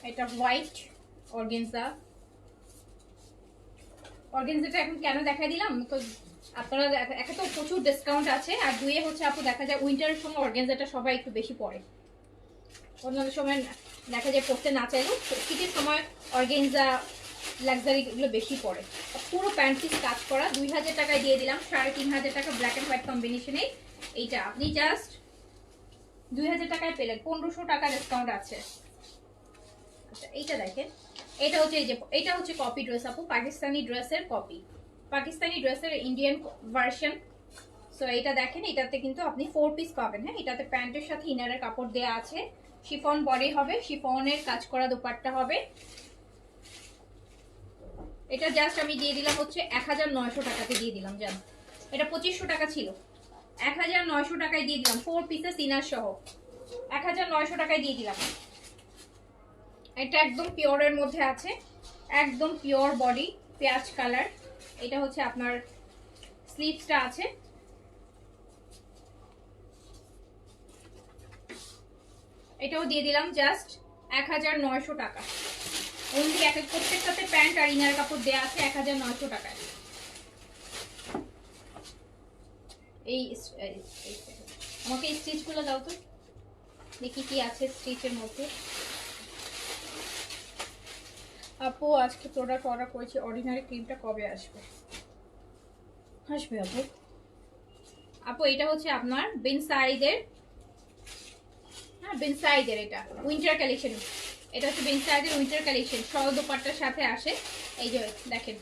এটা হোয়াইট অর্গানজা। অর্গানজাটা এখন কেন দেখাই দিলাম তো আপনারা একে তো প্রচুর ডিসকাউন্ট আছে, আর দুয়ে হচ্ছে আপু দেখা যায় উইন্টারের সময় অর্গানজাটা সবাই একটু বেশি পরে, অন্যান্য সময় দেখা যায় পড়তে না চাইলেও শীতের সময় অর্গানজা লাক্সারি এগুলো বেশি পড়ে। পুরো প্যান্ট পিস কাজ করা 2000 টাকায় দিয়ে দিলাম। 3500 টাকা ব্ল্যাক অ্যান্ড হোয়াইট কম্বিনেশনে এইটা আপনি জাস্ট 2000 টাকায় পেলেন। 1500 টাকা ডিসকাউন্ট আছে। আচ্ছা এইটা দেখেন, এটা হচ্ছে এই যে এটা হচ্ছে কপি ড্রেস আপু, পাকিস্তানি ড্রেসের কপি, পাকিস্তানি ড্রেসের ইন্ডিয়ান ভার্সন। সো এটা দেখেন, এটাতে কিন্তু আপনি 4 পিস পাবেন। হ্যাঁ এটাতে প্যান্টের সাথে ইনারের কাপড় দেওয়া আছে, শিফন বডি হবে, শিফনের কাজ করা দোপাট্টা হবে। এটা জাস্ট আমি দিয়ে দিলাম হচ্ছে 1900 টাকাতে দিয়ে দিলাম। জান এটা 2500 টাকা ছিল, 1900 টাকায় দিয়ে দিলাম 4 পিসেস ইনার সহ 1900 টাকায় দিয়ে দিলাম। এটা একদম পিওরের মধ্যে আছে, একদম পিওর বডি পেঁয়াজ কালার। এটা হচ্ছে আপনার স্লিভসটা আছে, এটাও দিয়ে দিলাম জাস্ট 1900 টাকা অনলি। এক প্রত্যেকটাতে প্যান্ট আর ইনার কাপড় দেওয়া আছে 1900 টাকায়। এই আমাকে স্টিচগুলো দাও তো, দেখি কি আছে স্টিচের মধ্যে। আপু আজকে প্রোডাক্ট অর্ডার করেছি, অর্ডিনারি ক্রিমটা কবে আসবে? আসবে আপু। আপু এটা হচ্ছে আপনার বিনসাইডের, হ্যাঁ বিনসাইডের এটা উইন্টার কালেকশন। এটা হচ্ছে বিনসাইডের উইন্টার কালেকশন, শল দোপাট্টার সাথে আসে। এই যে দেখেন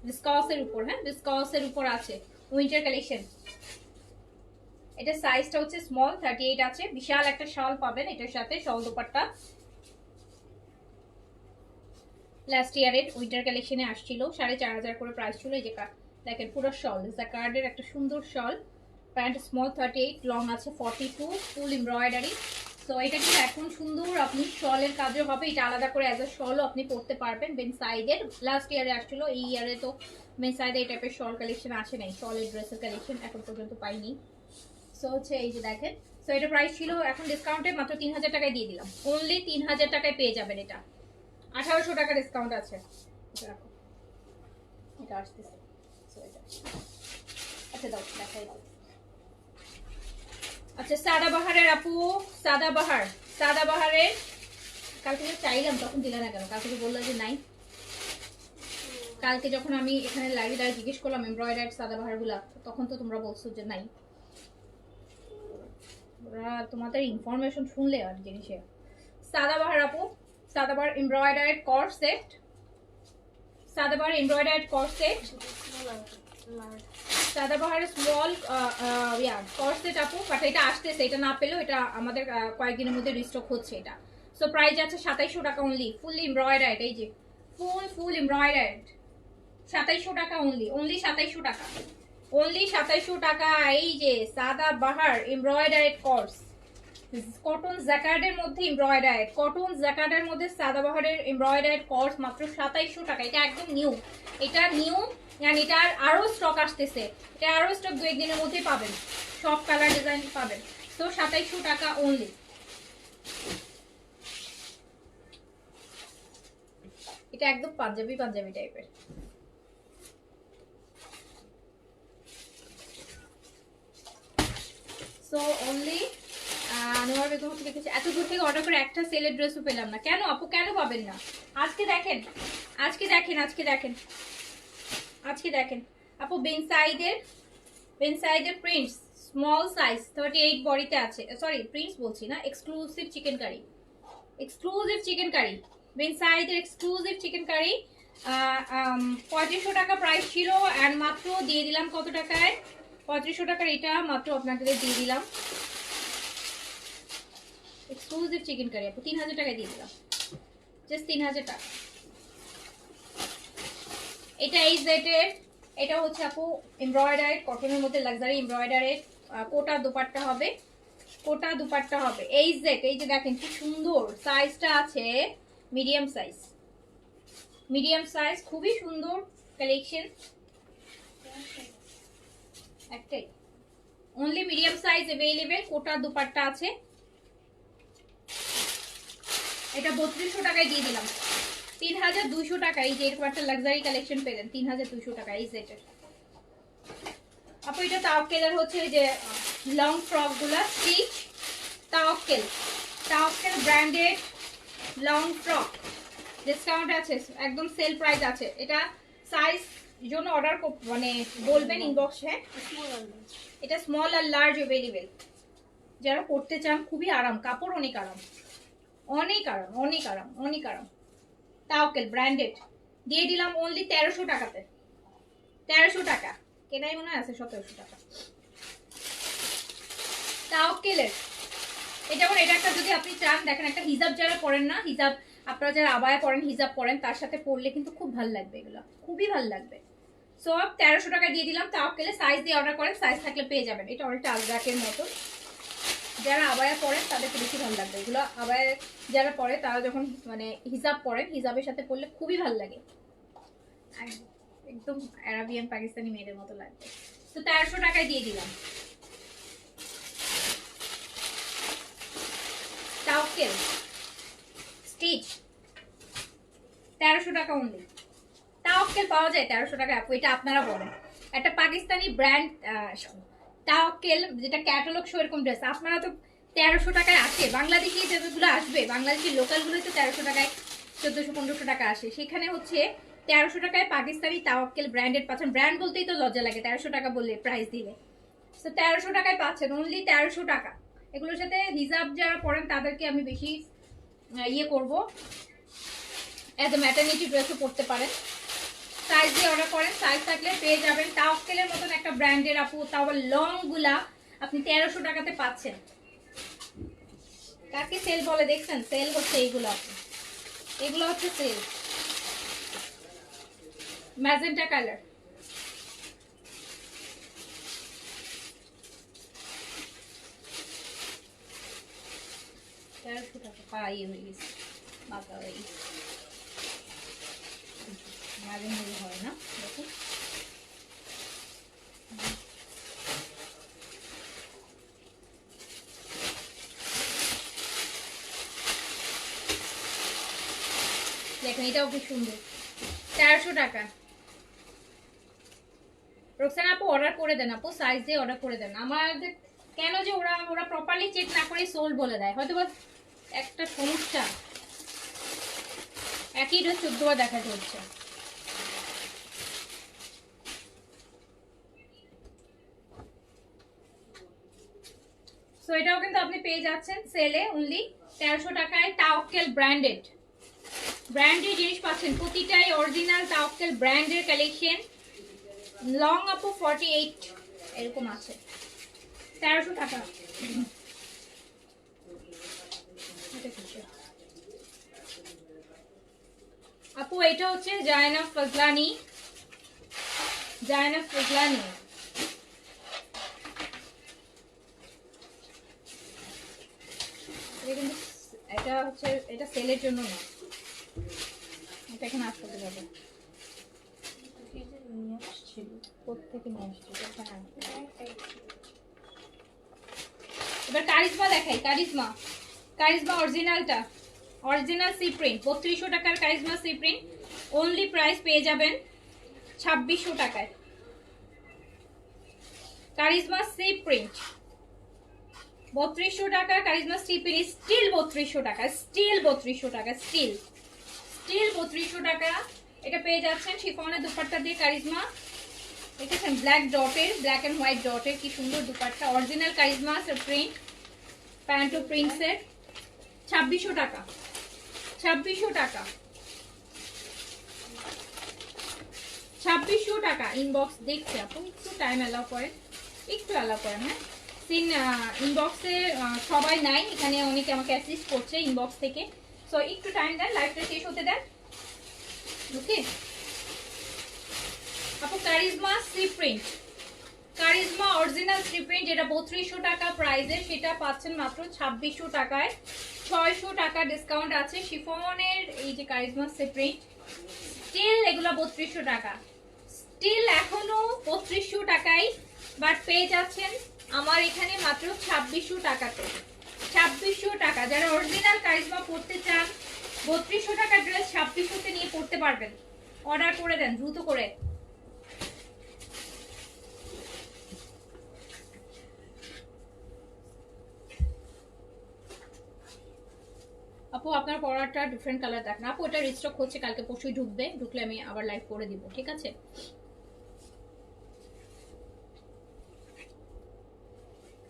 ভিসকসের উপর, হ্যাঁ ভিসকসের উপর আছে উইন্টার কালেকশন। এটা সাইজটা হচ্ছে স্মল 38 আছে, বিশাল একটা শল পাবেন এটার সাথে, শল দোপাট্টা। লাস্ট ইয়ারের উইন্টার কালেকশনে আসছিল, 4500 করে প্রাইস ছিল। এই যে দেখেন পুরো শল, জাকার্ডের একটা সুন্দর শল, প্যান্ট স্মল 38, লং আছে 42, ফুল এমব্রয়ডারি। সো এটা কিন্তু এখন সুন্দর আপনি শলের কাজও হবে, এটা আলাদা করে অ্যাজ আ শলও আপনি পরতে পারবেন। বেন সাইডের লাস্ট ইয়ারে আসছিল, এই ইয়ারে তো বেন সাইডে এই টাইপের শল কালেকশন আসে নাই, শলের ড্রেসের কালেকশন এখন পর্যন্ত পাইনি। সো হচ্ছে এই যে দেখেন, সো এটা প্রাইস ছিল, এখন ডিসকাউন্টে মাত্র 3000 টাকায় দিয়ে দিলাম। অনলি 3000 টাকায় পেয়ে যাবেন এটা, 1800 টাকা ডিসকাউন্ট আছে। এটা আসতেছে, আচ্ছা দাও দেখাই দাও। আচ্ছা সাদাবাহারের আপু, সাদাবাহারের কালকে চাইলাম তখন দিলে না কেন? কালকে বললো যে নাই। কালকে যখন আমি এখানে লাইভে দাঁড়িয়ে জিজ্ঞেস করলাম এমব্রয়ডারি সাদাবাহার গুলা, তখন তো তোমরা বলছো যে নাই। তোমাদের ইনফরমেশন শুনলে আর জিনিসে। সাদাবাহার আপু, সাদাবাহার এমব্রয়ডারি কর সেট, সাদাবাহার এমব্রয়ডারি কর সেট, সাদাবাহারের স্মল কর সেট আপু। বাট এটা আসতেছে, এটা না পেলেও এটা আমাদের কয়েকদিনের মধ্যে রিস্টক হচ্ছে এটা। সো প্রাইস আছে 2700 টাকা অনলি, ফুল এমব্রয়ডারি। এই যে ফুল এমব্রয়ডারি 2700 টাকা অনলি, 2700 টাকা, অনলি 2700 টাকা। এই যে সাদাবাহার এমব্রয়ডারি কর্স, কটন জ্যাকার্ডের মধ্যে এমব্রয়ডারি, কটন জ্যাকার্ডের মধ্যে সাদাবাহারের এমব্রয়ডারি কর্স মাত্র 2700 টাকা। এটা একদম নিউ, এটা নিউ, এন্ড এটার আরো স্টক আসতেছে, এটা আরো স্টক 2-1 দিনের মধ্যেই পাবেন, সব কালার ডিজাইন পাবেন। তো 2700 টাকা অনলি। এটা একদম পাঞ্জাবি টাইপের। সো অনলি নোয়ার বেগম থেকে দেখেছি, এত দূর থেকে অর্ডার করে একটা সেলের ড্রেসও পেলাম না। কেন আপু, কেন পাবেন না? আজকে দেখেন আপু বেনসাইডের প্রিন্টস স্মল সাইজ 38 বডিতে আছে। সরি প্রিন্টস বলছি না, এক্সক্লুসিভ চিকেন কারি, বেনসাইডের এক্সক্লুসিভ চিকেন কারি 3500 টাকা প্রাইস ছিল, অ্যান্ড মাত্র দিয়ে দিলাম কত টাকায়? 3500 টাকার এটা মাত্র আপনাদের দিয়ে দিলাম এক্সক্লুসিভ চিকেন কারি আপু 3000 টাকায় দিয়ে দিলাম, জাস্ট 3000 টাকা। এটা এই সেটের, এটা হচ্ছে আপু এমব্রয়ডারি কটনের মধ্যে লাক্সারি এমব্রয়ডারি কোটা দুপাট্টা হবে, কোটা দুপাট্টা হবে। এই সেট, এই যে দেখেন কি সুন্দর, সাইজটা আছে মিডিয়াম সাইজ, মিডিয়াম সাইজ, খুবই সুন্দর কালেকশন। একটাই অনলি মিডিয়াম সাইজ अवेलेबल, কোটা দুপাট্টা আছে। এটা 3200 টাকায় দিয়ে দিলাম, 3200 টাকা। এই যে এরকম একটা লাক্সারি কালেকশন পেলেন 3200 টাকা এই সেটের। আপু এটা তাওয়াক্কেলের হচ্ছে যে লং ফ্রক গুলা stitch, Tawakkal, Tawakkal branded long frock, discount আছে, একদম সেল প্রাইস আছে। এটা সাইজ জন্য অর্ডার মানে বলবেন ইনবক্সে। এটা স্মল আর লার্জ अवेलेबल, যারা পড়তে চান খুবই আরাম, কাপড় অনেক আরাম, অনেক আরাম, অনেক আরাম, অনেক আরাম। তাওয়াক্কেল ব্র্যান্ডেড দিয়ে দিলাম অনলি 1300 টাকাতে, 1300 টাকা, কেনাই মনে আছে 1700 টাকা তাওয়াক্কেলের। এটা যেমন এটা একটা যদি আপনি চান, দেখেন একটা হিজাব যারা পরেন না, হিজাব আপনারা যারা আবায়া পরেন, হিজাব পরেন, তার সাথে পরলে কিন্তু খুব ভালো লাগবে, এগুলো খুবই ভালো লাগবে। সো 1300 টাকা দিয়ে দিলাম তাওয়াক্কেলে। সাইজ দিয়ে অর্ডার করেন, সাইজ থাকলে পেয়ে যাবেন। এটা অনেকটা আলগাকের মতো, যারা আবায়া পরেন তাদেরকে বেশি ভালো লাগবে এগুলো। আবায়া যারা পরে তারা যখন মানে হিজাব পরেন, হিজাবের সাথে পরলে খুবই ভালো লাগে, একদম আরাবিয়ান পাকিস্তানি মেয়েদের মতো লাগবে। তো 1300 টাকায় দিয়ে দিলাম তাওয়াক্কেল স্টিচ, 1300 টাকা অনলি। তাওয়াক্কেল পাওয়া যায় 1300 টাকা আপু, এটা আপনারা বলেন। একটা পাকিস্তানি ব্র্যান্ড তাওয়াক্কেল, যেটা ক্যাটালগ শো এরকম ড্রেস, আপনারা তো 1300 টাকায় আসে, বাংলাদেশি যেগুলো আসবে, বাংলাদেশি লোকালগুলোই তো 1300 টাকায় 1400-1500 টাকা আসে, সেখানে হচ্ছে 1300 টাকায় পাকিস্তানি তাওয়াক্কেল ব্র্যান্ডেড পাচ্ছেন। ব্র্যান্ড বলতেই তো লজ্জা লাগে 1300 টাকা বললে, প্রাইস দিলে। তো 1300 টাকায় পাচ্ছেন, অনলি 1300 টাকা। এগুলোর সাথে হিজাব যারা পরেন তাদেরকে আমি বেশি ইয়ে করবো, এজ এ ম্যাটারনিটি ড্রেসও পরতে পারেন। সাইজ দিয়ে অর্ডার করেন, সাইজ থাকলে পেয়ে যাবেন। তাওয়াক্কেলের মতন একটা ব্র্যান্ডের আপু, তাও লং গুলা আপনি 1300 টাকাতে পাচ্ছেন। কাকে সেল বলে দেখছেন? সেল হচ্ছে এইগুলো, আপনি এগুলো হচ্ছে সেল। ম্যাজেন্টা কালার, তেরোশো টাকা পাই হয়ে গেছে, বাঁকা হয়ে গেছে, মাঝে মাঝে হয় না, দেখুন। দেখেন এটাও খুব সুন্দর, 1300 টাকা। রোকসানা আপু অর্ডার করে দেন, আপু সাইজ দিয়ে অর্ডার করে দেন। আমাদের কেন যে ওরা প্রপারলি চেক না করে সোল্ড বলে দেয়, হয়তো বা একটা সমস্যা, একই ড্রেস 14 বার দেখা চলছে। সো এটাও কিন্তু আপনি পেয়ে যাচ্ছেন সেলে অনলি 1300 টাকায়। তাওয়াক্কেল ব্র্যান্ডেড জিনিস পাচ্ছেন, প্রতিটাই অরিজিনাল তাওয়াক্কেল ব্র্যান্ডের কালেকশন। লং আপু 48 এরকম আছে, 1300 টাকা। আপু এটা হচ্ছে জায়নাব ফজলানি, জায়নাব ফজলানি। কিন্তু এটা হচ্ছে, এটা সেলের জন্য না, এটা এখানে আসতে যাবে, প্রত্যেকে নিয়ে আসছে। এবার কারিজমা দেখাই, কারিজমা, কারিজমা অরিজিনালটা, অরিজিনাল সি প্রিন্ট, 3200 টাকার Charizma C print. Only price পেয়ে যাবেন 2600 টাকায়। কারিজমা সি প্রিন্ট 3200 টাকা, কারিজমা সি প্রিন্ট স্টিল 3200 টাকা, স্টিল 3200 টাকা, স্টিল 3200 টাকা। এটা পেয়ে যাচ্ছেন শিফনের দুপাট্টা দিয়ে। কারিজমা দেখেছেন, ব্ল্যাক ডটের, ব্ল্যাক এন্ড হোয়াইট ডটের কি সুন্দর dupatta, original Charizma print, pant ও প্রিন্ট সেট, 2600 টাকা, 2600 টাকা। 2600 টাকা। ইনবক্স দেখছি আপু, একটু টাইম অ্যালাউ করেন, একটু অ্যালাউ করেন। হ্যাঁ সিন ইনবক্সে সবাই নাই, এখানে অনেকে আমাকে অ্যাসিস্ট করছে ইনবক্স থেকে, সো একটু টাইম দেন, লাইভটা শেষ হতে দেন। ওকে আপু, Charizma C print, Charizma original C print, যেটা 3200 টাকা প্রাইসে, সেটা পাচ্ছেন মাত্র 2600 টাকায়। 600 টাকা ডিসকাউন্ট আছে। শিফনের এই যে কারিজমা সি প্রিন্ট, স্টিল এগুলো 3200 টাকা, স্টিল এখনো 3200 টাকায়, বাট পেয়ে যাচ্ছেন আমার এখানে মাত্র 2600 টাকাতে। 2600 টাকা, যারা অরিজিনাল কারিজমা পড়তে চান, 3200 টাকা ড্রেস 2600 তে নিয়ে পড়তে পারবেন। অর্ডার করে দেন দ্রুত করে। আপু আপনার পড়াটা ডিফারেন্ট কালার দেখেন আপু, এটা রিস্টক হচ্ছে, কালকে পরশুই ঢুকবে, ঢুকলে আমি আবার লাইভ করে দিব, ঠিক আছে?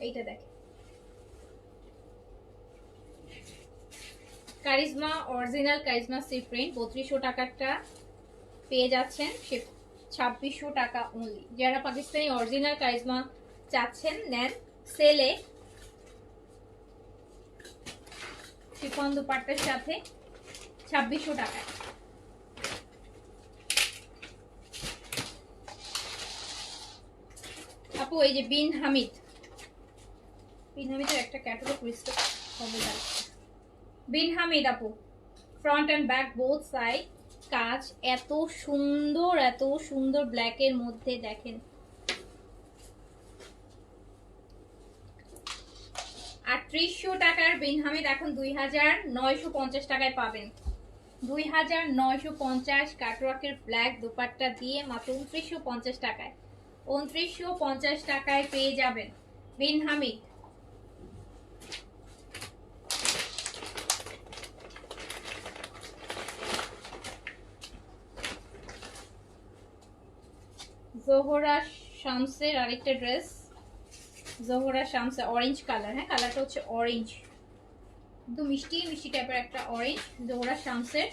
এইটা দেখেন, Charizma original Charizma C print, 3200 টাকাটা পেয়ে যাচ্ছেন 2600 টাকা অনলি। যারা পাকিস্তানি অরিজিনাল কারিজমা চাচ্ছেন নেন সেলে, শিফন দুপাট্টার সাথে 2600 টাকায়। আপু এই যে বিন হামিদ, বিন হামিদের একটা ক্যাটালগ রিস্টক হবে। বিন হামিদ আপু, front end back both side কাজ, এত সুন্দর, এত সুন্দর ব্ল্যাকের মধ্যে দেখেন। 3800 টাকার বিন হামিদ এখন 2950 টাকায় পাবেন। 2950 কাটওয়ার্কের ব্ল্যাক দুপাট্টা দিয়ে মাত্র 2950 টাকায়, 2950 টাকায় পেয়ে যাবেন বিন হামিদ। জোহরা শামসের আরেকটা ড্রেস, জোহরা শামসে অরেঞ্জ কালার, হ্যাঁ কালারটা হচ্ছে অরেঞ্জ, একদম মিষ্টি মিষ্টি টাইপের একটা অরেঞ্জ। জোহরা শামসের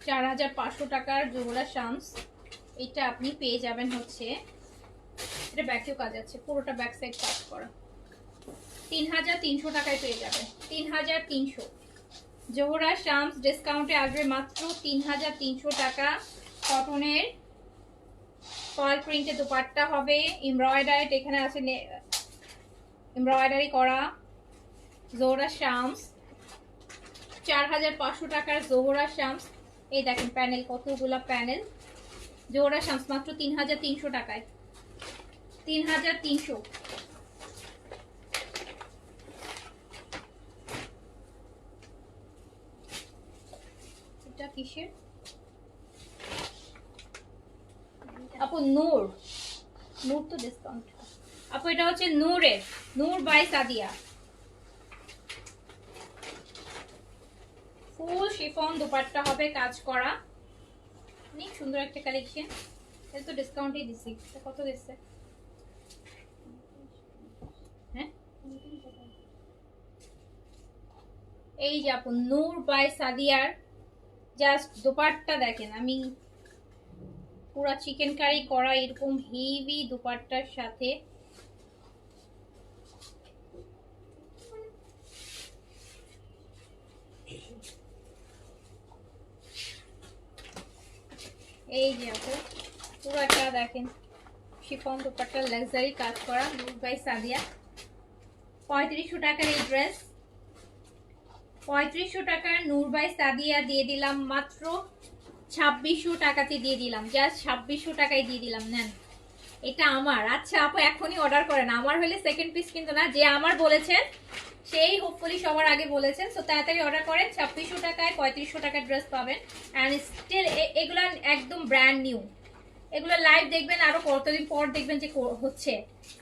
4500 টাকার জোহরা শামস, এটা আপনি পেয়ে যাবেন হচ্ছে, এটা ব্যাকেও কাজ আছে, পুরোটা ব্যাক সাইড কাজ করা, 3300 টাকায় পেয়ে যাবেন। 3300 জোহরা শামস ডিসকাউন্টে আসবে মাত্র 3300 টাকা। কটনের পার্ল প্রিন্টে দুপাট্টা হবে, এমব্রয়ডারি, এখানে আছে এমব্রয়ডারি করা। জোহরা শামস 4500 টাকার জোহরা শামস, এই দেখেন প্যানেল, কতগুলা প্যানেল। জোহরা শামস মাত্র 3300 টাকায়, 3300। এটা কিসের আপু? নূর, নূর তো ডিসকাউন্ট আপু, এটা হচ্ছে নূরের, Noor by Sadia, full chiffon dupatta হবে কাজ করা, অনেক সুন্দর একটা কালেকশন। এটা তো ডিসকাউন্টই দিছি, কত দিচ্ছে? হ্যাঁ এই যে আপু নূর বাই সাদিয়ার জাস্ট দুপাট্টা দেখেন, আমি পুরা চিকেন কারি করা এরকম হেভি দুপাট্টার সাথে, এই যে আপু পুরাটা দেখেন শিফন দুপাট্টা লাক্সারি কাজ করা, নূর বাই সাদিয়া। 3500 টাকার এই ড্রেস, 3500 টাকার নূর বাই সাদিয়া দিয়ে দিলাম মাত্র 2600 টাকাতে দিয়ে দিলাম, জাস্ট 2600 টাকায় দিয়ে দিলাম, নেন এটা আমার। আচ্ছা আপু এখনই অর্ডার করেন, আমার হলে সেকেন্ড পিস কিন্তু না, যে আমার বলেছেন সেই হোপফুলি সবার আগে বলেছেন, সো তাড়াতাড়ি অর্ডার করেন। 2600 টাকায় 3500 টাকার ড্রেস পাবেন, অ্যান্ড স্টিল এগুলো একদম ব্র্যান্ড নিউ। এগুলো লাইভ দেখবেন আরো কতদিন পর দেখবেন যে হচ্ছে,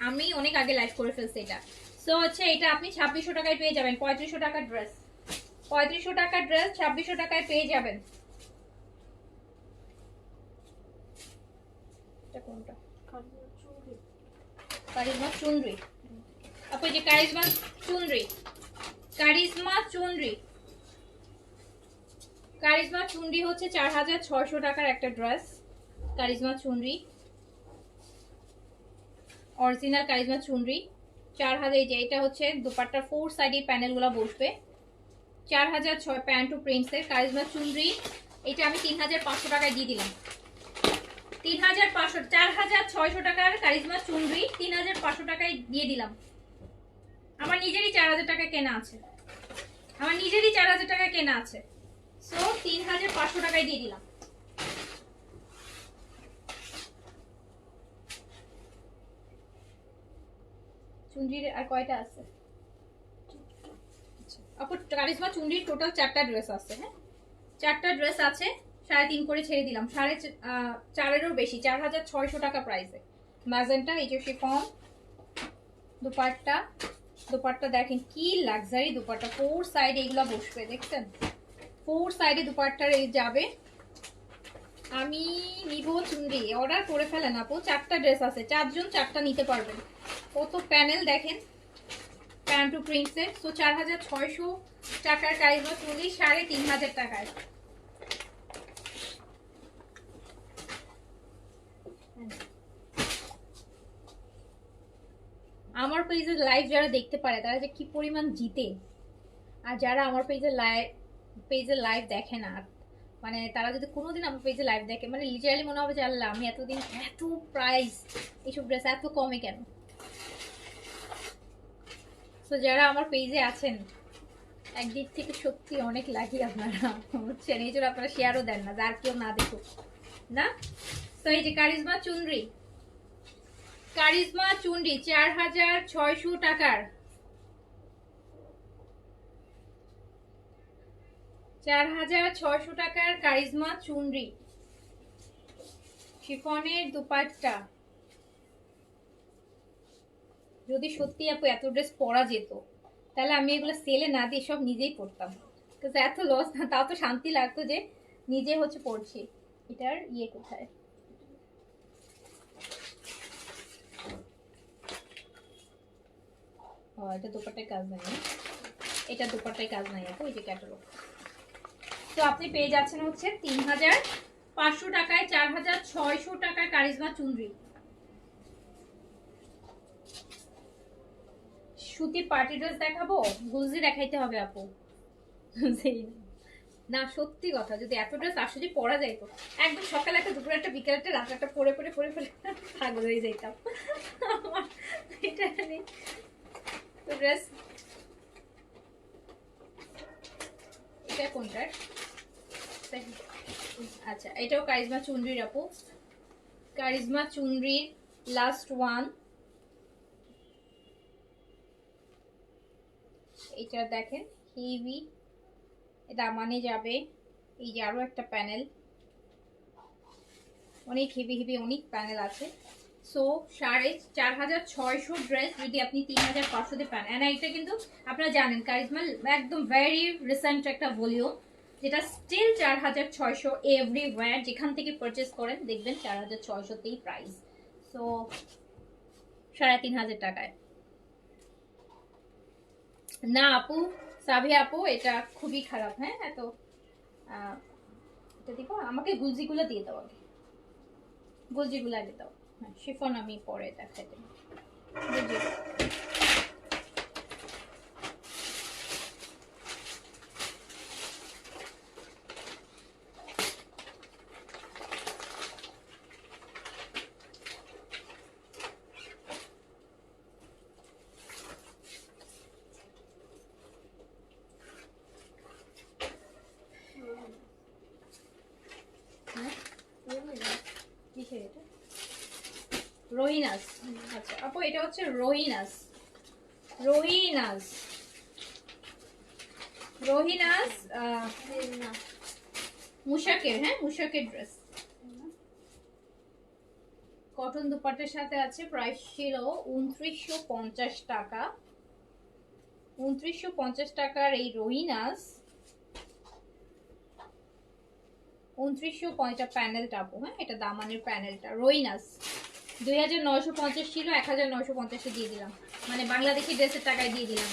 আমি অনেক আগে লাইভ করে ফেলছি এটা। সো হচ্ছে এটা আপনি 2600 টাকায় পেয়ে যাবেন, 3500 টাকার ড্রেস, 3500 টাকার ড্রেস 2600 টাকায় পেয়ে যাবেন। এটা কোনটা? কারিজমা চুনরি আপু, যে কারিজমা চুনরি, কারিজমা চুনরি কারিজমা চুনরি হচ্ছে 4600 টাকার একটা ড্রেস। কারিজমা চুনরি, অরিজিনাল কারিজমা চুনরি 4000। এই যে এটা হচ্ছে দুপাট্টার 4 সাইডে প্যানেলগুলো বসবে। 4006 প্যান্ট টু প্রিন্টসের কারিজমা চুনরি। এটা আমি 3500 টাকায় দিয়ে দিলাম। 3500, 4600 টাকার কারিজমা চুনরি 3500 টাকায় দিয়ে দিলাম। আমার নিজেরই 4000 টাকা কেনা আছে, আমার নিজেরই 4000 টাকা কেনা আছে। সো 3500 টাকায় দিয়ে দিলাম। চুনরির আর কয়টা আছে আপু? কারিজমা চুনরির টোটাল 4টা ড্রেস আছে। হ্যাঁ, 4টা ড্রেস আছে। 3.5 করে ছেড়ে দিলাম, 4.5-এরও বেশি, 4600 টাকা প্রাইসে। ম্যাজেন্টা, এই যে শিফন দুপাট্টা। দুপাট্টা দেখেন কি লাক্সারি দুপাট্টা, 4 সাইডে এগুলা বসবে, দেখছেন 4 সাইডে দুপাট্টার এই যাবে। আমি নিব চুনরি, অর্ডার করে ফেলেন আপু। 4টা ড্রেস আছে, 4 জন 4টা নিতে পারবেন। কত প্যানেল দেখেন, প্যান্ট টু প্রিন্টসের। সো 4600 টাকার কারিজমা চুনরি 3500 টাকায়। আমার পেজে লাইভ যারা দেখতে পারে তারা যে কি পরিমাণ জিতে, আর যারা আমার পেজে লাইভ দেখে না, মানে তারা যদি কোনোদিন আমার পেজে লাইভ দেখে, মানে লিটারালি মনে হবে যে আল্লাহ আমি এতদিন এত প্রাইস এইসব ড্রেস এত কমে কেন। তো যারা আমার পেজে আছেন একদিক থেকে সত্যি অনেক লাকি আপনারা, বুঝছেন? এই জন্য আপনারা শেয়ারও দেন না, যার কেউ না দেখুক না। তো এই যে কারিজমা চুনরি, কারিজমা চুনরি 4600 টাকার, 4600 টাকার কারিজমা চুনরি, শিফনের দুপাট্টা। যদি সত্যি আপু এত ড্রেস পরা যেত তাহলে আমি এগুলো সেলে না দিয়ে সব নিজেই পরতাম, কিন্তু এত লস না, তাও তো শান্তি লাগতো যে নিজে হচ্ছে পড়ছি। এটার ইয়ে কোথায়? এটা দুপাট্টায় কাজ নাই, এটা দুপাট্টায় কাজ নাই আপু, এই যে ক্যাটালগ। তো আপনি পেয়ে যাচ্ছেন হচ্ছে 3500 টাকায় 4600 টাকার কারিজমা চুনরি। সুতি পার্টি ড্রেস দেখাবো, গুলজি দেখাইতে হবে আপু। না সত্যি কথা, যদি এত ড্রেস আসলে পরা যাইতো, একদম সকালে একটা, দুপুরে একটা, বিকেলে একটা, রাতে একটা পরে পরে পরে পরে পাগল হয়ে যাইতাম। এটা নেই তো ড্রেস। এটা কোনটার? আচ্ছা, এটাও কারিজমা চুনরির আপু, কারিজমা চুনরির লাস্ট ওয়ান। এটা দেখেন হেভি দামানে যাবে। এই যে আরো একটা প্যানেল, অনেক হেভি হেভি অনেক প্যানেল আছে। সো 4600 ড্রেস যদি আপনি 3500 দিয়ে পান। এন্ড এটা কিন্তু আপনারা জানেন কারিজমা একদম ভেরি রিসেন্ট একটা ভলিউম, যেটা স্টিল 4600 এভরিওয়্যার, যেখান থেকে পারচেজ করেন দেখবেন 4600তেই প্রাইস। সো 3500 টাকায় না আপু, সাবি আপু এটা খুবই খারাপ। হ্যাঁ, এত এটা দিব, আমাকে গুলজিগুলো দিয়ে দাও আগে, গুলজিগুলো আগে দাও। হ্যাঁ, শিফন আমি পরে দেখাই দেব। গুলজি রোহিনাস। আচ্ছা আপু, এটা হচ্ছে রোহিনাস, রোহিনাস, রোহিনাস মুশাকের। হ্যাঁ, মুশাকের ড্রেস, কটন দুপাট্টার সাথে আছে। প্রাইস ছিল 2950 টাকা। 2950 টাকার এই রোহিনাস, 2950 প্যানেলটা আপু। হ্যাঁ, এটা দামানের প্যানেলটা। রোহিনাস 2950 ছিল, 1950 দিয়ে দিলাম, মানে বাংলাদেশি ড্রেসের টাকায় দিয়ে দিলাম।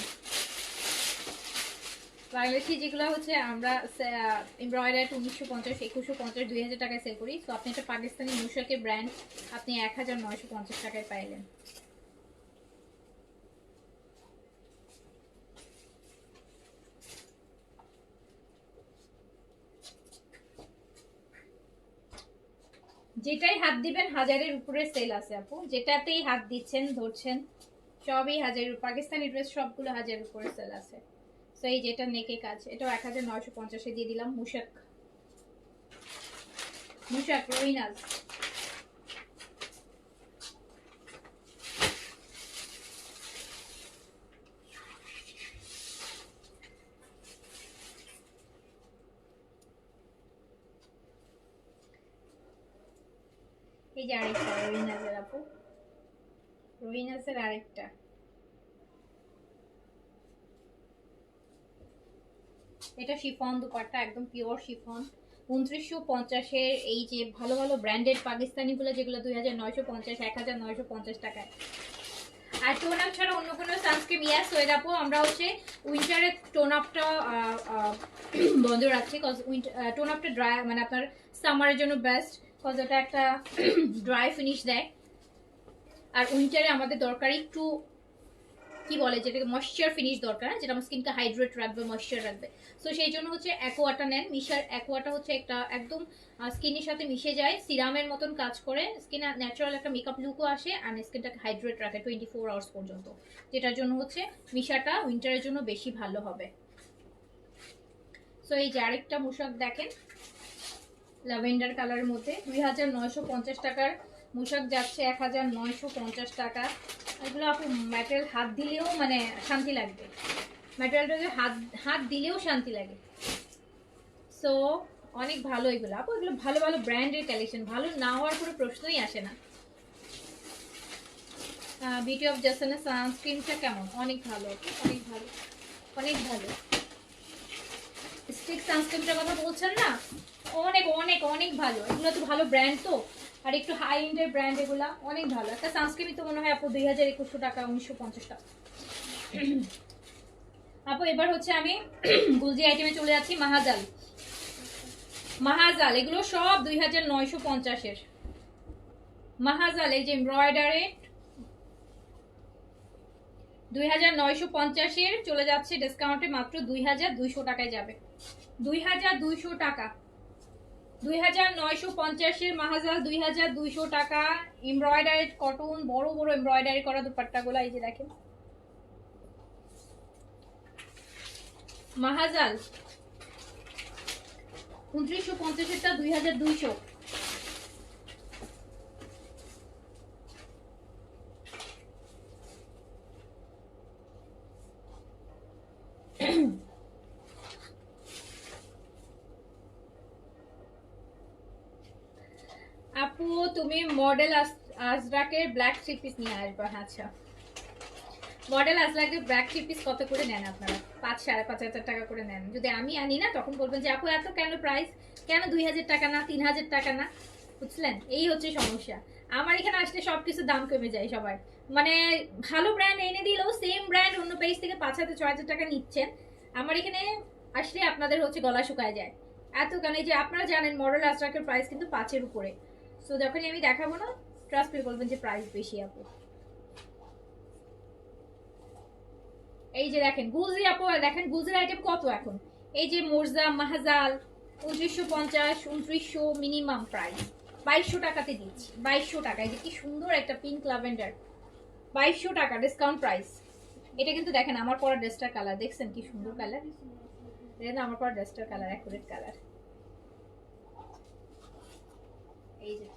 বাংলাদেশি যেগুলো হচ্ছে আমরা এমব্রয়ডারি 1950, 2150, 2000 টাকায় সেল করি। তো আপনি একটা পাকিস্তানি মুশাকের ব্র্যান্ড আপনি 1950 টাকায় পাইলেন। যেটাই হাত দিবেন 1000-এর উপরে সেল আছে আপু, যেটাতেই হাত দিচ্ছেন ধরছেন সবই 1000। পাকিস্তানি ড্রেস সবগুলো 1000-এর উপরে সেল আছে। তো এই যেটা নেকে কাজ, এটাও 1950-এ দিয়ে দিলাম। মুশাক, মুশাক রুইনাজ। এই যে আরেকটা রুইনাজের আপু, রুইনাজের আরেকটা। এটা শিফন দুপাট্টা, একদম পিওর শিফন। 2950-এর এই যে ভালো ভালো ব্র্যান্ডেড পাকিস্তানিগুলো যেগুলো 2950, 1950 টাকায়। আর টোন আপ ছাড়া অন্য কোনো সানস্ক্রিন ইয়াস হয়ে যাবো। আমরা হচ্ছে উইন্টারের টোন আপটা বন্ধ রাখছি, কজ টোন আপটা ড্রাই, মানে আপনার সামারের জন্য বেস্ট, কজ এটা একটা ড্রাই ফিনিশ দেয়। আর উইন্টারে আমাদের দরকার একটু কি বলে যেটাকে ময়েশ্চার ফিনিশ দরকার, যেটা আমার স্কিনকে হাইড্রেট রাখবে, ময়েশ্চার রাখবে। সো সেই জন্য হচ্ছে অ্যাকোয়াটা নেন। মিশার অ্যাকোয়াটা হচ্ছে একটা একদম স্কিনের সাথে মিশে যায়, সিরামের মতন কাজ করে, স্কিনে ন্যাচারাল একটা মেকআপ লুকও আসে, আর স্কিনটাকে হাইড্রেট রাখে 24 আওয়ার্স পর্যন্ত, যেটার জন্য হচ্ছে মিশাটা উইন্টারের জন্য বেশি ভালো হবে। সো এই যে আরেকটা মুশাক দেখেন ল্যাভেন্ডার কালারের মধ্যে 2950 টাকার মুশাক যাচ্ছে 1950 টাকা। এগুলো আপু ম্যাটেরিয়াল হাত দিলেও মানে শান্তি লাগবে, ম্যাটেরিয়ালটাকে হাত দিলেও শান্তি লাগে। সো অনেক ভালো এগুলো আপু, এগুলো ভালো ভালো ব্র্যান্ডের কালেকশন, ভালো না হওয়ার কোনো প্রশ্নই আসে না। বিউটি অফ জাসানের সানস্ক্রিনটা কেমন? অনেক ভালো, অনেক ভালো, অনেক ভালো। স্টিক সানস্ক্রিনটার কথা বলছেন না, অনেক অনেক অনেক ভালো। এগুলো তো ভালো ব্র্যান্ড, তো আর একটু হাই এন্ডের ব্র্যান্ড, এগুলা অনেক ভালো। একটা সানস্ক্রিন তো মনে হয় আপু 2100 টাকা, 1950 টাকা আপু। এবার হচ্ছে আমি গুলজি আইটেমে চলে যাচ্ছি। মাহাজাল, মাহাজাল এগুলো সব 2950-এর মাহাজাল। এই যে এমব্রয়ডারি 2950-এর চলে যাচ্ছে ডিসকাউন্টে মাত্র 2200 টাকায় যাবে। 2200 টাকা, 2950-এর মাহাজাল 2200 টাকা। এমব্রয়ডারি কটন, বড় বড় এমব্রয়ডারি করা দুপাট্টাগুলো এই যে দেখেন। মাহাজাল 2950-এরটা 2200। আপু তুমি মডেল আজরাকের ব্ল্যাক থ্রি পিস নিয়ে আসবা। আচ্ছা, মডেল আজরাকের ব্ল্যাক থ্রি পিস কত করে নেন আপনারা? 5-5.5 টাকা করে নেন। যদি আমি আনি না তখন বলবেন যে আপু এত কেন প্রাইস, কেন 2000 টাকা না, 3000 টাকা না? বুঝলেন, এই হচ্ছে সমস্যা। আমার এখানে আসলে সবকিছু দাম কমে যায় সবার, মানে ভালো ব্র্যান্ড এনে দিলেও সেম ব্র্যান্ড অন্য পেজ থেকে 5000-6000 টাকা নিচ্ছেন। আমার এখানে আসলে আপনাদের হচ্ছে গলা শুকায় যায় এত কেন। যে আপনারা জানেন মডেল আজরাকের প্রাইস কিন্তু 5-এর উপরে। সো যখনই আমি দেখাবো না ট্রাস্ট ফিল বলবেন যে প্রাইস বেশি আপু। এই যে দেখেন গুলজি আপু, দেখেন গুলজির আইটেম কত এখন। এই যে মোরজা মাহাজাল 2950, 2900 মিনিমাম প্রাইস, 2200 টাকাতে দিচ্ছি। 2200 টাকা। এই যে কি সুন্দর একটা পিঙ্ক ল্যাভেন্ডার, 2200 টাকা ডিসকাউন্ট প্রাইস। এটা কিন্তু দেখেন আমার পরা ড্রেসটার কালার, দেখছেন কি সুন্দর কালার। এটা না আমার পরা ড্রেসটার কালার, অ্যাকুরেট কালার। এই যে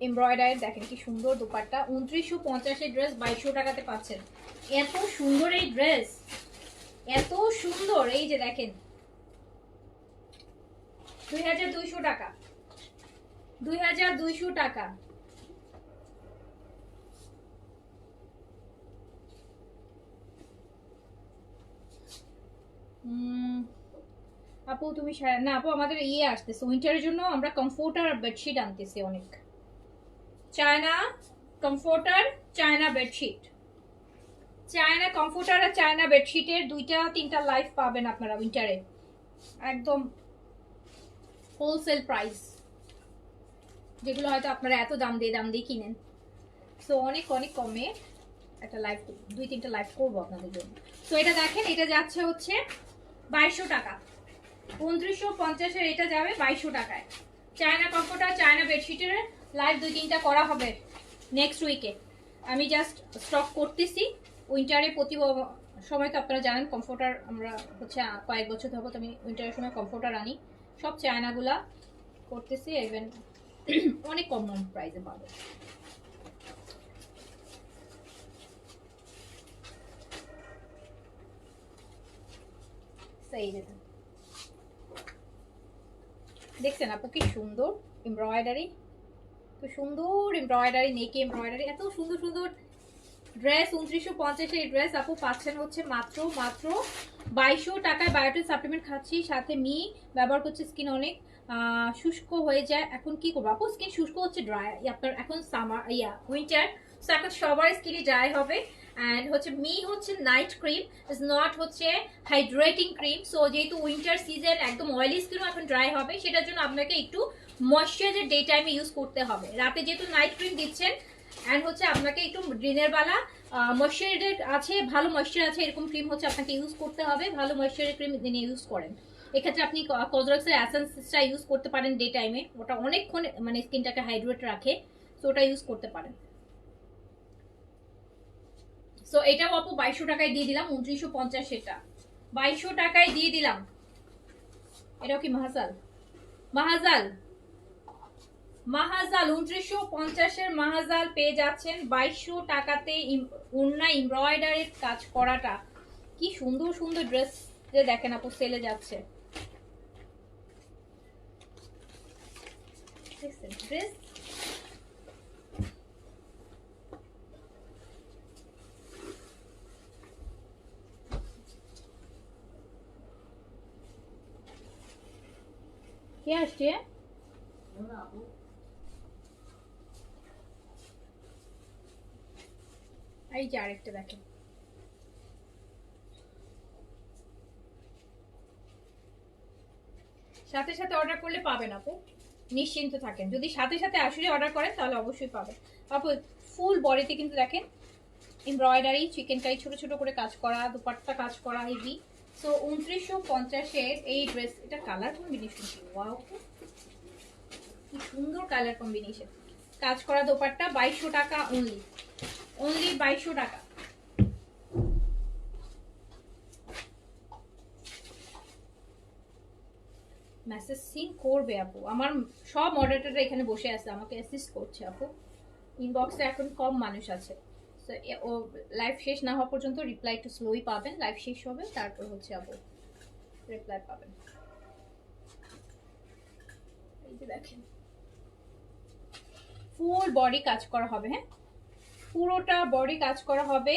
এমব্রয়ডারি দেখেন কি সুন্দর দুপাট্টা। 2950-এর ড্রেস 2200 টাকাতে পাচ্ছেন। এত সুন্দর এই ড্রেস, এত সুন্দর। এই যে দেখেন 2200 টাকা, 2200 টাকা। আপু তুমি না আপু, আমাদের ইয়ে আসতেছে উইন্টারের জন্য, আমরা কমফোর্টার বেডশিট আনতেছি অনেক। China comforter, China bedsheet China comforter আর চায়না বেডশিটের 2-3টা লাইফ পাবেন আপনারা উইন্টারে, একদম হোলসেল প্রাইস, যেগুলো হয়তো আপনারা এত দাম দিয়ে কিনেন। সো অনেক অনেক কমে একটা লাইভ, 2-3টা লাইভ করবো আপনাদের জন্য। তো এটা দেখেন, এটা যাচ্ছে হচ্ছে 2200 টাকা, 2950-এর এটা যাবে 2200 টাকায়। চায়না কমফোর্টার চায়না বেডশিটের লাইভ 2-3টা করা হবে নেক্সট উইকে। আমি জাস্ট স্টক করতেছি। উইন্টারে প্রতি সময় তো আপনারা জানেন কমফোর্টার আমরা হচ্ছে কয়েক বছর ধরে আমি উইন্টারের সময় কমফোর্টার আনি, সব চায়নাগুলা করতেছি, ইভেন অনেক কম প্রাইসে পাবে। দেখছেন আপু কি সুন্দর এমব্রয়ডারি, খুব সুন্দর এমব্রয়ডারি, নেকে এমব্রয়ডারি, এত সুন্দর সুন্দর ড্রেস। 2950 এই ড্রেস আপু পাচ্ছেন হচ্ছে মাত্র 2200 টাকায়। বায়োটিন সাপ্লিমেন্ট খাচ্ছি, সাথে মি ব্যবহার করছে, স্কিন অনেক শুষ্ক হয়ে যায়। এখন কি করবো আপু, স্কিন শুষ্ক হচ্ছে, ড্রাই আপনার এখন সামার উইন্টার, সো এখন সবার স্কিনই ড্রাই হবে। অ্যান্ড হচ্ছে মি হচ্ছে নাইট ক্রিম, ইজ নট হচ্ছে হাইড্রেটিং ক্রিম। সো যেহেতু উইন্টার সিজন একদম অয়েলি স্কিনও এখন ড্রাই হবে, সেটার জন্য আপনাকে একটু ময়শ্চারাইজার ডে টাইমে ইউজ করতে হবে। রাতে যেহেতু নাইট ক্রিম দিচ্ছেন, অ্যান্ড হচ্ছে আপনাকে একটু দিনের বেলা ময়শ্চারাইজার আছে, ভালো ময়শ্চার আছে এরকম ক্রিম হচ্ছে আপনাকে ইউজ করতে হবে। ভালো ময়শ্চারাইজার ক্রিম দিনে ইউজ করেন। এক্ষেত্রে আপনি কজরক্সের অ্যাসেন্সটা ইউজ করতে পারেন ডে টাইমে, ওটা অনেকক্ষণ মানে স্কিনটাকে হাইড্রেট রাখে, সো ওটা ইউজ করতে পারেন। সো এটাও আপু 2200 টাকায় দিয়ে দিলাম, 2950 এটা 2200 টাকায় দিয়ে দিলাম। এটাও কি মাহাজাল, মাহাজাল 2950-এর মাহাজাল পেয়ে যাচ্ছেন 2200 টাকাতে। ওন্না এমব্রয়ডারির কাজ করাটা কি সুন্দর সুন্দর ড্রেস যে দেখেন আপু সেলে যাচ্ছে, ড্রেস কে আসছে? এই যে আরেকটা দেখেন, সাথে সাথে অর্ডার করলে পাবেন আপু, নিশ্চিন্ত থাকেন। যদি সাথে সাথে আসলে অর্ডার করেন তাহলে অবশ্যই পাবেন আপু। ফুল বডিতে কিন্তু দেখেন এমব্রয়ডারি, চিকেন কারি ছোট ছোট করে কাজ করা, দুপাট্টা কাজ করা হেভি। সো 2950-এর এই ড্রেস, এটা কালার কম্বিনেশন ওয়াও, কি সুন্দর কালার কম্বিনেশন, কাজ করা দোপাট্টা 2200 টাকা অনলি, অনলি 2200 টাকা। মেসেজ সিন করবে আপু, আমার সব মডারেটররা এখানে বসে আছে আমাকে অ্যাসিস্ট করছে আপু। ইনবক্সে এখন কম মানুষ আছে, সো ও লাইভ শেষ না হওয়া পর্যন্ত রিপ্লাই একটু স্লোই পাবেন, লাইভ শেষ হবে তারপর হচ্ছে আপু রিপ্লাই পাবেন। এই যে দেখেন ফুল বডি কাজ করা হবে, হ্যাঁ পুরোটা বডি কাজ করা হবে,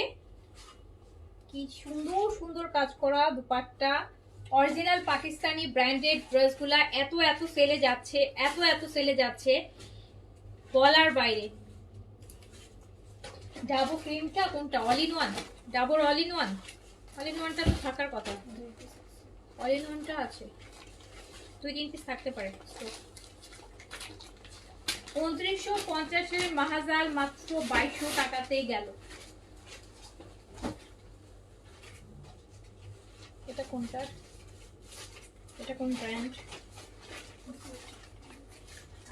কি সুন্দর সুন্দর কাজ করা দুপাট্টা। অরিজিনাল পাকিস্তানি ব্র্যান্ডেড ড্রেসগুলা এত এত সেলে যাচ্ছে, এত এত সেলে যাচ্ছে বলার বাইরে। ডাবো ক্রিমটা কোনটা, অল ইন ওয়ান, ডাবোর all in one, all in ওয়ানটা তো থাকার কথা, অল ইন ওয়ানটা আছে, 2-3 পিস থাকতে পারে। 2950-এর মাহাজাল মাত্র 2200 টাকাতেই গেল। এটা কোনটা, এটা কোন ব্র্যান্ড?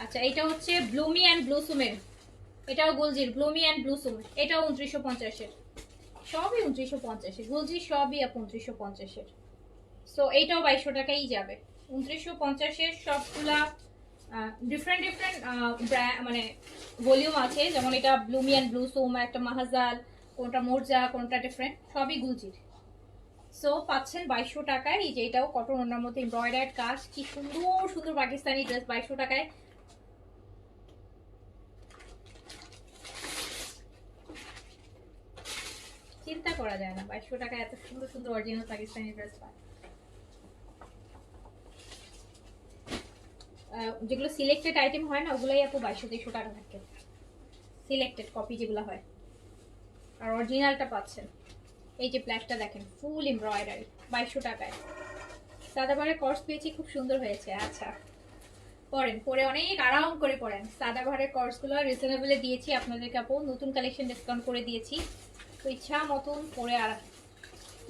আচ্ছা এটা হচ্ছে ব্লুমি অ্যান্ড ব্লুসুমের, এটাও গুলজির ব্লুমি অ্যান্ড ব্লুসুম, এটাও 2950-এর, সবই 2950-এর গুলজি, সবই আপ 2950-এর। সো এইটাও 2200 টাকাই যাবে। 2950-এর সবগুলা ডিফারেন্ট ডিফারেন্ট মানে ভলিউম আছে, যেমন এটা ব্লুমি অ্যান্ড ব্লুসুম, একটা মাহাজাল, কোনটা মোরজা, কোনটা ডিফারেন্ট, সবই গুলজির। সো পাচ্ছেন 2200 টাকায়। এই যে এটাও কটন ওনার মধ্যে এমব্রয়ডার্ড কাজ, কি সুন্দর সুন্দর পাকিস্তানি ড্রেস 2200 টাকায়। চিন্তা করা যায় না 2200 টাকায় এত সুন্দর সুন্দর অরিজিনাল পাকিস্তানি ড্রেস পায়। যেগুলো সিলেক্টেড আইটেম হয় না, ওগুলোই আপু 2200-2300 টাকা থাকে, সিলেক্টেড কপি যেগুলো হয়, আর অরিজিনালটা পাচ্ছেন এই যে ব্ল্যাকটা দেখেন, ফুল এমব্রয়ডারি, 2200 টাকায়। সাদাবাহারের কর্স পেয়েছি, খুব সুন্দর হয়েছে। আচ্ছা পরেন, পরে অনেক আরাম করে পরেন। সাদাবাহারের কর্সগুলো রিজনেবলে দিয়েছি আপনাদেরকে আপু, নতুন কালেকশন ডিসকাউন্ট করে দিয়েছি, তো ইচ্ছা মতন পরে। আর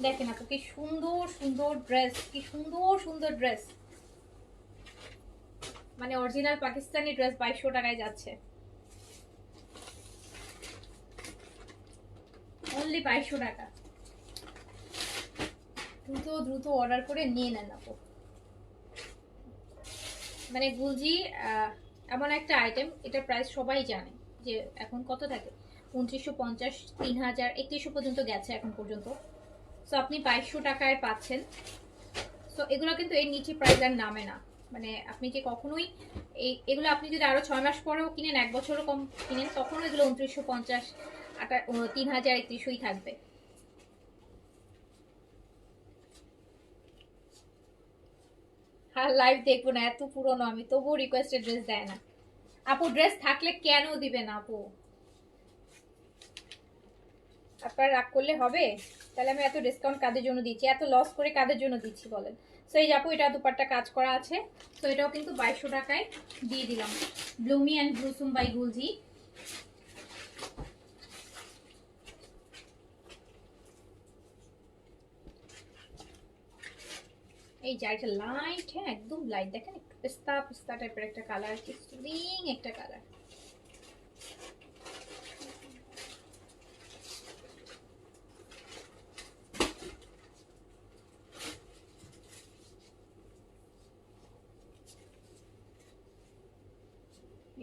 দেখেন আপু কি সুন্দর সুন্দর ড্রেস, কি সুন্দর সুন্দর ড্রেস, মানে অরিজিনাল পাকিস্তানি ড্রেস 2200 টাকায় যাচ্ছে, অনলি 2200 টাকা। দ্রুত দ্রুত অর্ডার করে নিয়ে নেন আপু। মানে গুলজি এমন একটা আইটেম, এটার প্রাইস সবাই জানে যে এখন কত থাকে, 2950, 3000, 3100 পর্যন্ত গেছে এখন পর্যন্ত। সো আপনি 2200 টাকায় পাচ্ছেন। সো এগুলো কিন্তু এর নিচে প্রাইস আর নামে না, মানে আপনি যে কখনোই এগুলো আপনি যদি আরো 6 মাস পরেও কিনেন, 1 বছরও কম কিনেন, তখনও এগুলো 2950, 3000, 3100ই থাকবে। আর লাইভ দেখবো না, এত পুরনো আমি, তবুও রিকোয়েস্টেড ড্রেস দেয় না আপু। ড্রেস থাকলে কেন দিবে না আপু? আপনার রাগ করলে হবে? তাহলে আমি এত ডিসকাউন্ট কাদের জন্য দিচ্ছি, এত লস করে কাদের জন্য দিচ্ছি বলেন? সো এই আপু, এটা দুপাট্টা কাজ করা আছে, তো এটাও কিন্তু 2200 টাকায় দিয়ে দিলাম। ব্লুমি অ্যান্ড ব্লুসুম বাই গুলজি। এই যে একটা লাইট, হ্যাঁ একদম লাইট, দেখেন একটু পিস্তা পিস্তা টাইপের একটা কালার, কি সুদিং একটা কালার।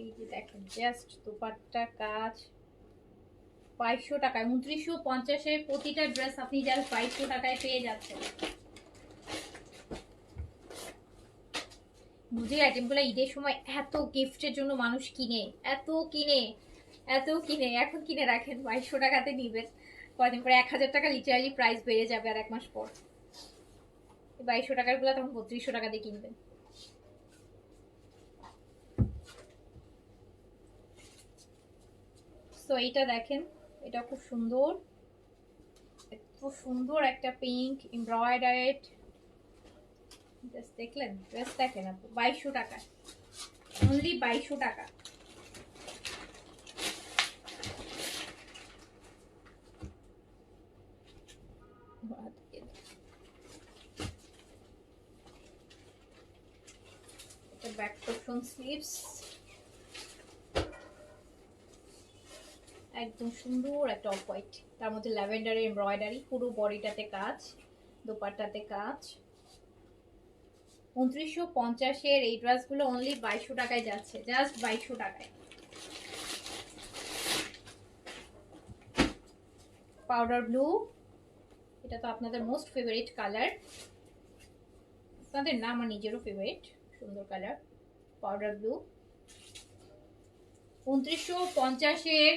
এই যে দেখেন জাস্ট দুপাট্টা কাজ 2200 টাকায়, 2950-এর প্রতিটা ড্রেস আপনি জাস্ট 2200 টাকায় পেয়ে যাচ্ছেন। মুজির আইটেমগুলো ঈদের সময় এত গিফটের জন্য মানুষ কিনে, এত কিনে, এত কিনে, এখন কিনে রাখেন 2200 টাকাতে নিবেন, কদিন পরে 1000 টাকা লিটারালি প্রাইস বেড়ে যাবে, আর 1 মাস পর 2200 টাকার গুলো তখন 3200 টাকা দিয়ে কিনবেন। তো এইটা দেখেন, এটা খুব সুন্দর, এত সুন্দর একটা পিঙ্ক এমব্রয়ডারেড ড্রেস, দেখলেন? ড্রেস দেখেন আপু, 2200 টাকা, অনলি 2200 টাকা। ব্যাক পোর্শন স্লিভস, একদম সুন্দর একটা অফ হোয়াইট, তার মধ্যে ল্যাভেন্ডারের এমব্রয়ডারি, পুরো বডিটাতে কাজ, দোপাট্টাতে কাজ। 2950-এর এই ড্রেসগুলো অনলি 2200 টাকায় যাচ্ছে, জাস্ট 2200 টাকায়। পাউডার ব্লু, এটা তো আপনাদের মোস্ট ফেভারিট কালার, আপনাদের না আমার নিজেরও ফেভারিট, সুন্দর কালার পাউডার ব্লু। 2950-এর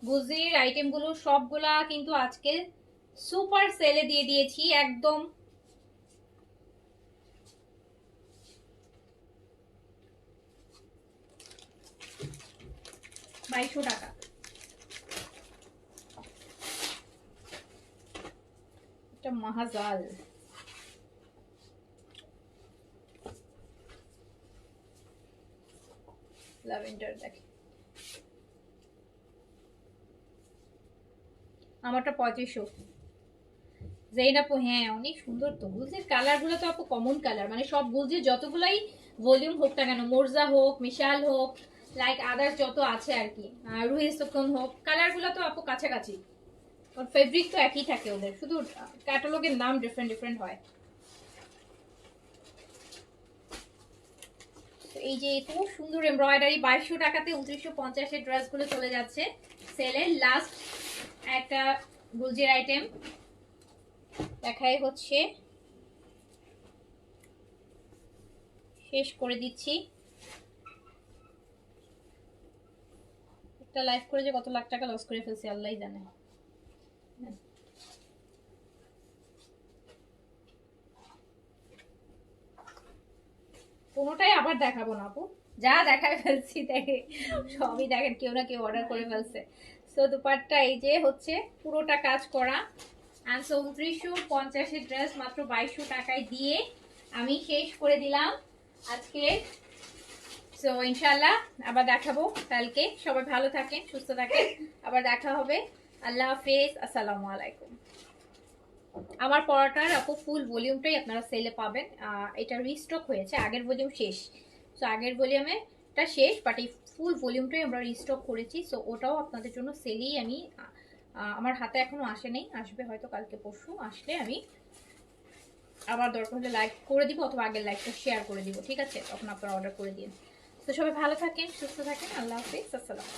গুজির আইটেমগুলো সবগুলা কিন্তু আজকে সুপার সেলে দিয়ে দিয়েছি, একদম 2200 টাকা। এটা মাহাজাল, ল্যাভেন্ডার দেখে, আমারটা 3500। জেইন আপু, হ্যাঁ অনেক সুন্দর তো গুলজির কালার গুলো, তো আপু কমন কালার, মানে সব গুলজির যতগুলাই ভলিউম হোক না কেন, মোরজা হোক, মিশাল হোক, লাইক আদার্স যত আছে আর কি, রুহি সুকুন হোক, কালার গুলো তো আপু কাছাকাছি, ফেব্রিক তো একই থাকে ওদের, শুধু ক্যাটালগের নাম ডিফারেন্ট ডিফারেন্ট হয়। এই যে এত সুন্দর এমব্রয়ডারি, 2200 টাকাতে 2950-এর ড্রেসগুলো চলে যাচ্ছে সেলের। লাস্ট একটা গুলজির আইটেম দেখাই হচ্ছে, শেষ করে দিচ্ছি। একটা লাইভ করে যে কত লাখ টাকা লস করে ফেলছি আল্লাহই জানে। কোনোটাই আবার দেখাবো না আপু, যা দেখায় ফেলছি দেখে সবই দেখেন, কেউ না কেউ অর্ডার করে ফেলছে। সো দুপাট্টা এই যে হচ্ছে পুরোটা কাজ করা, অ্যান্ড সো 2950 ড্রেস মাত্র 2200 টাকায় দিয়ে আমি শেষ করে দিলাম আজকে। সো ইনশাআল্লাহ আবার দেখাবো কালকে। সবাই ভালো থাকেন, সুস্থ থাকেন, আবার দেখা হবে। আল্লাহ হাফেজ, আসসালামু আলাইকুম। আমার পড়াটার আপু ফুল ভলিউমটাই আপনারা সেলে পাবেন। এটা রিস্টক হয়েছে, আগের ভলিউম শেষ। সো আগের ভলিউমেটা শেষ, বাট এই ফুল ভলিউমটাই আমরা রিস্টক করেছি। সো ওটাও আপনাদের জন্য সেলেই আমি আমার হাতে এখনো আসে নেই, আসবে হয়তো কালকে পরশু। আসলে আমি আবার দরকার হলে লাইক করে দিব, অথবা আগের লাইকটা শেয়ার করে দিব, ঠিক আছে? তখন আপনারা অর্ডার করে দিন। তো সবাই ভালো থাকেন, সুস্থ থাকেন, আল্লাহ হাফিজ, আসসালাম।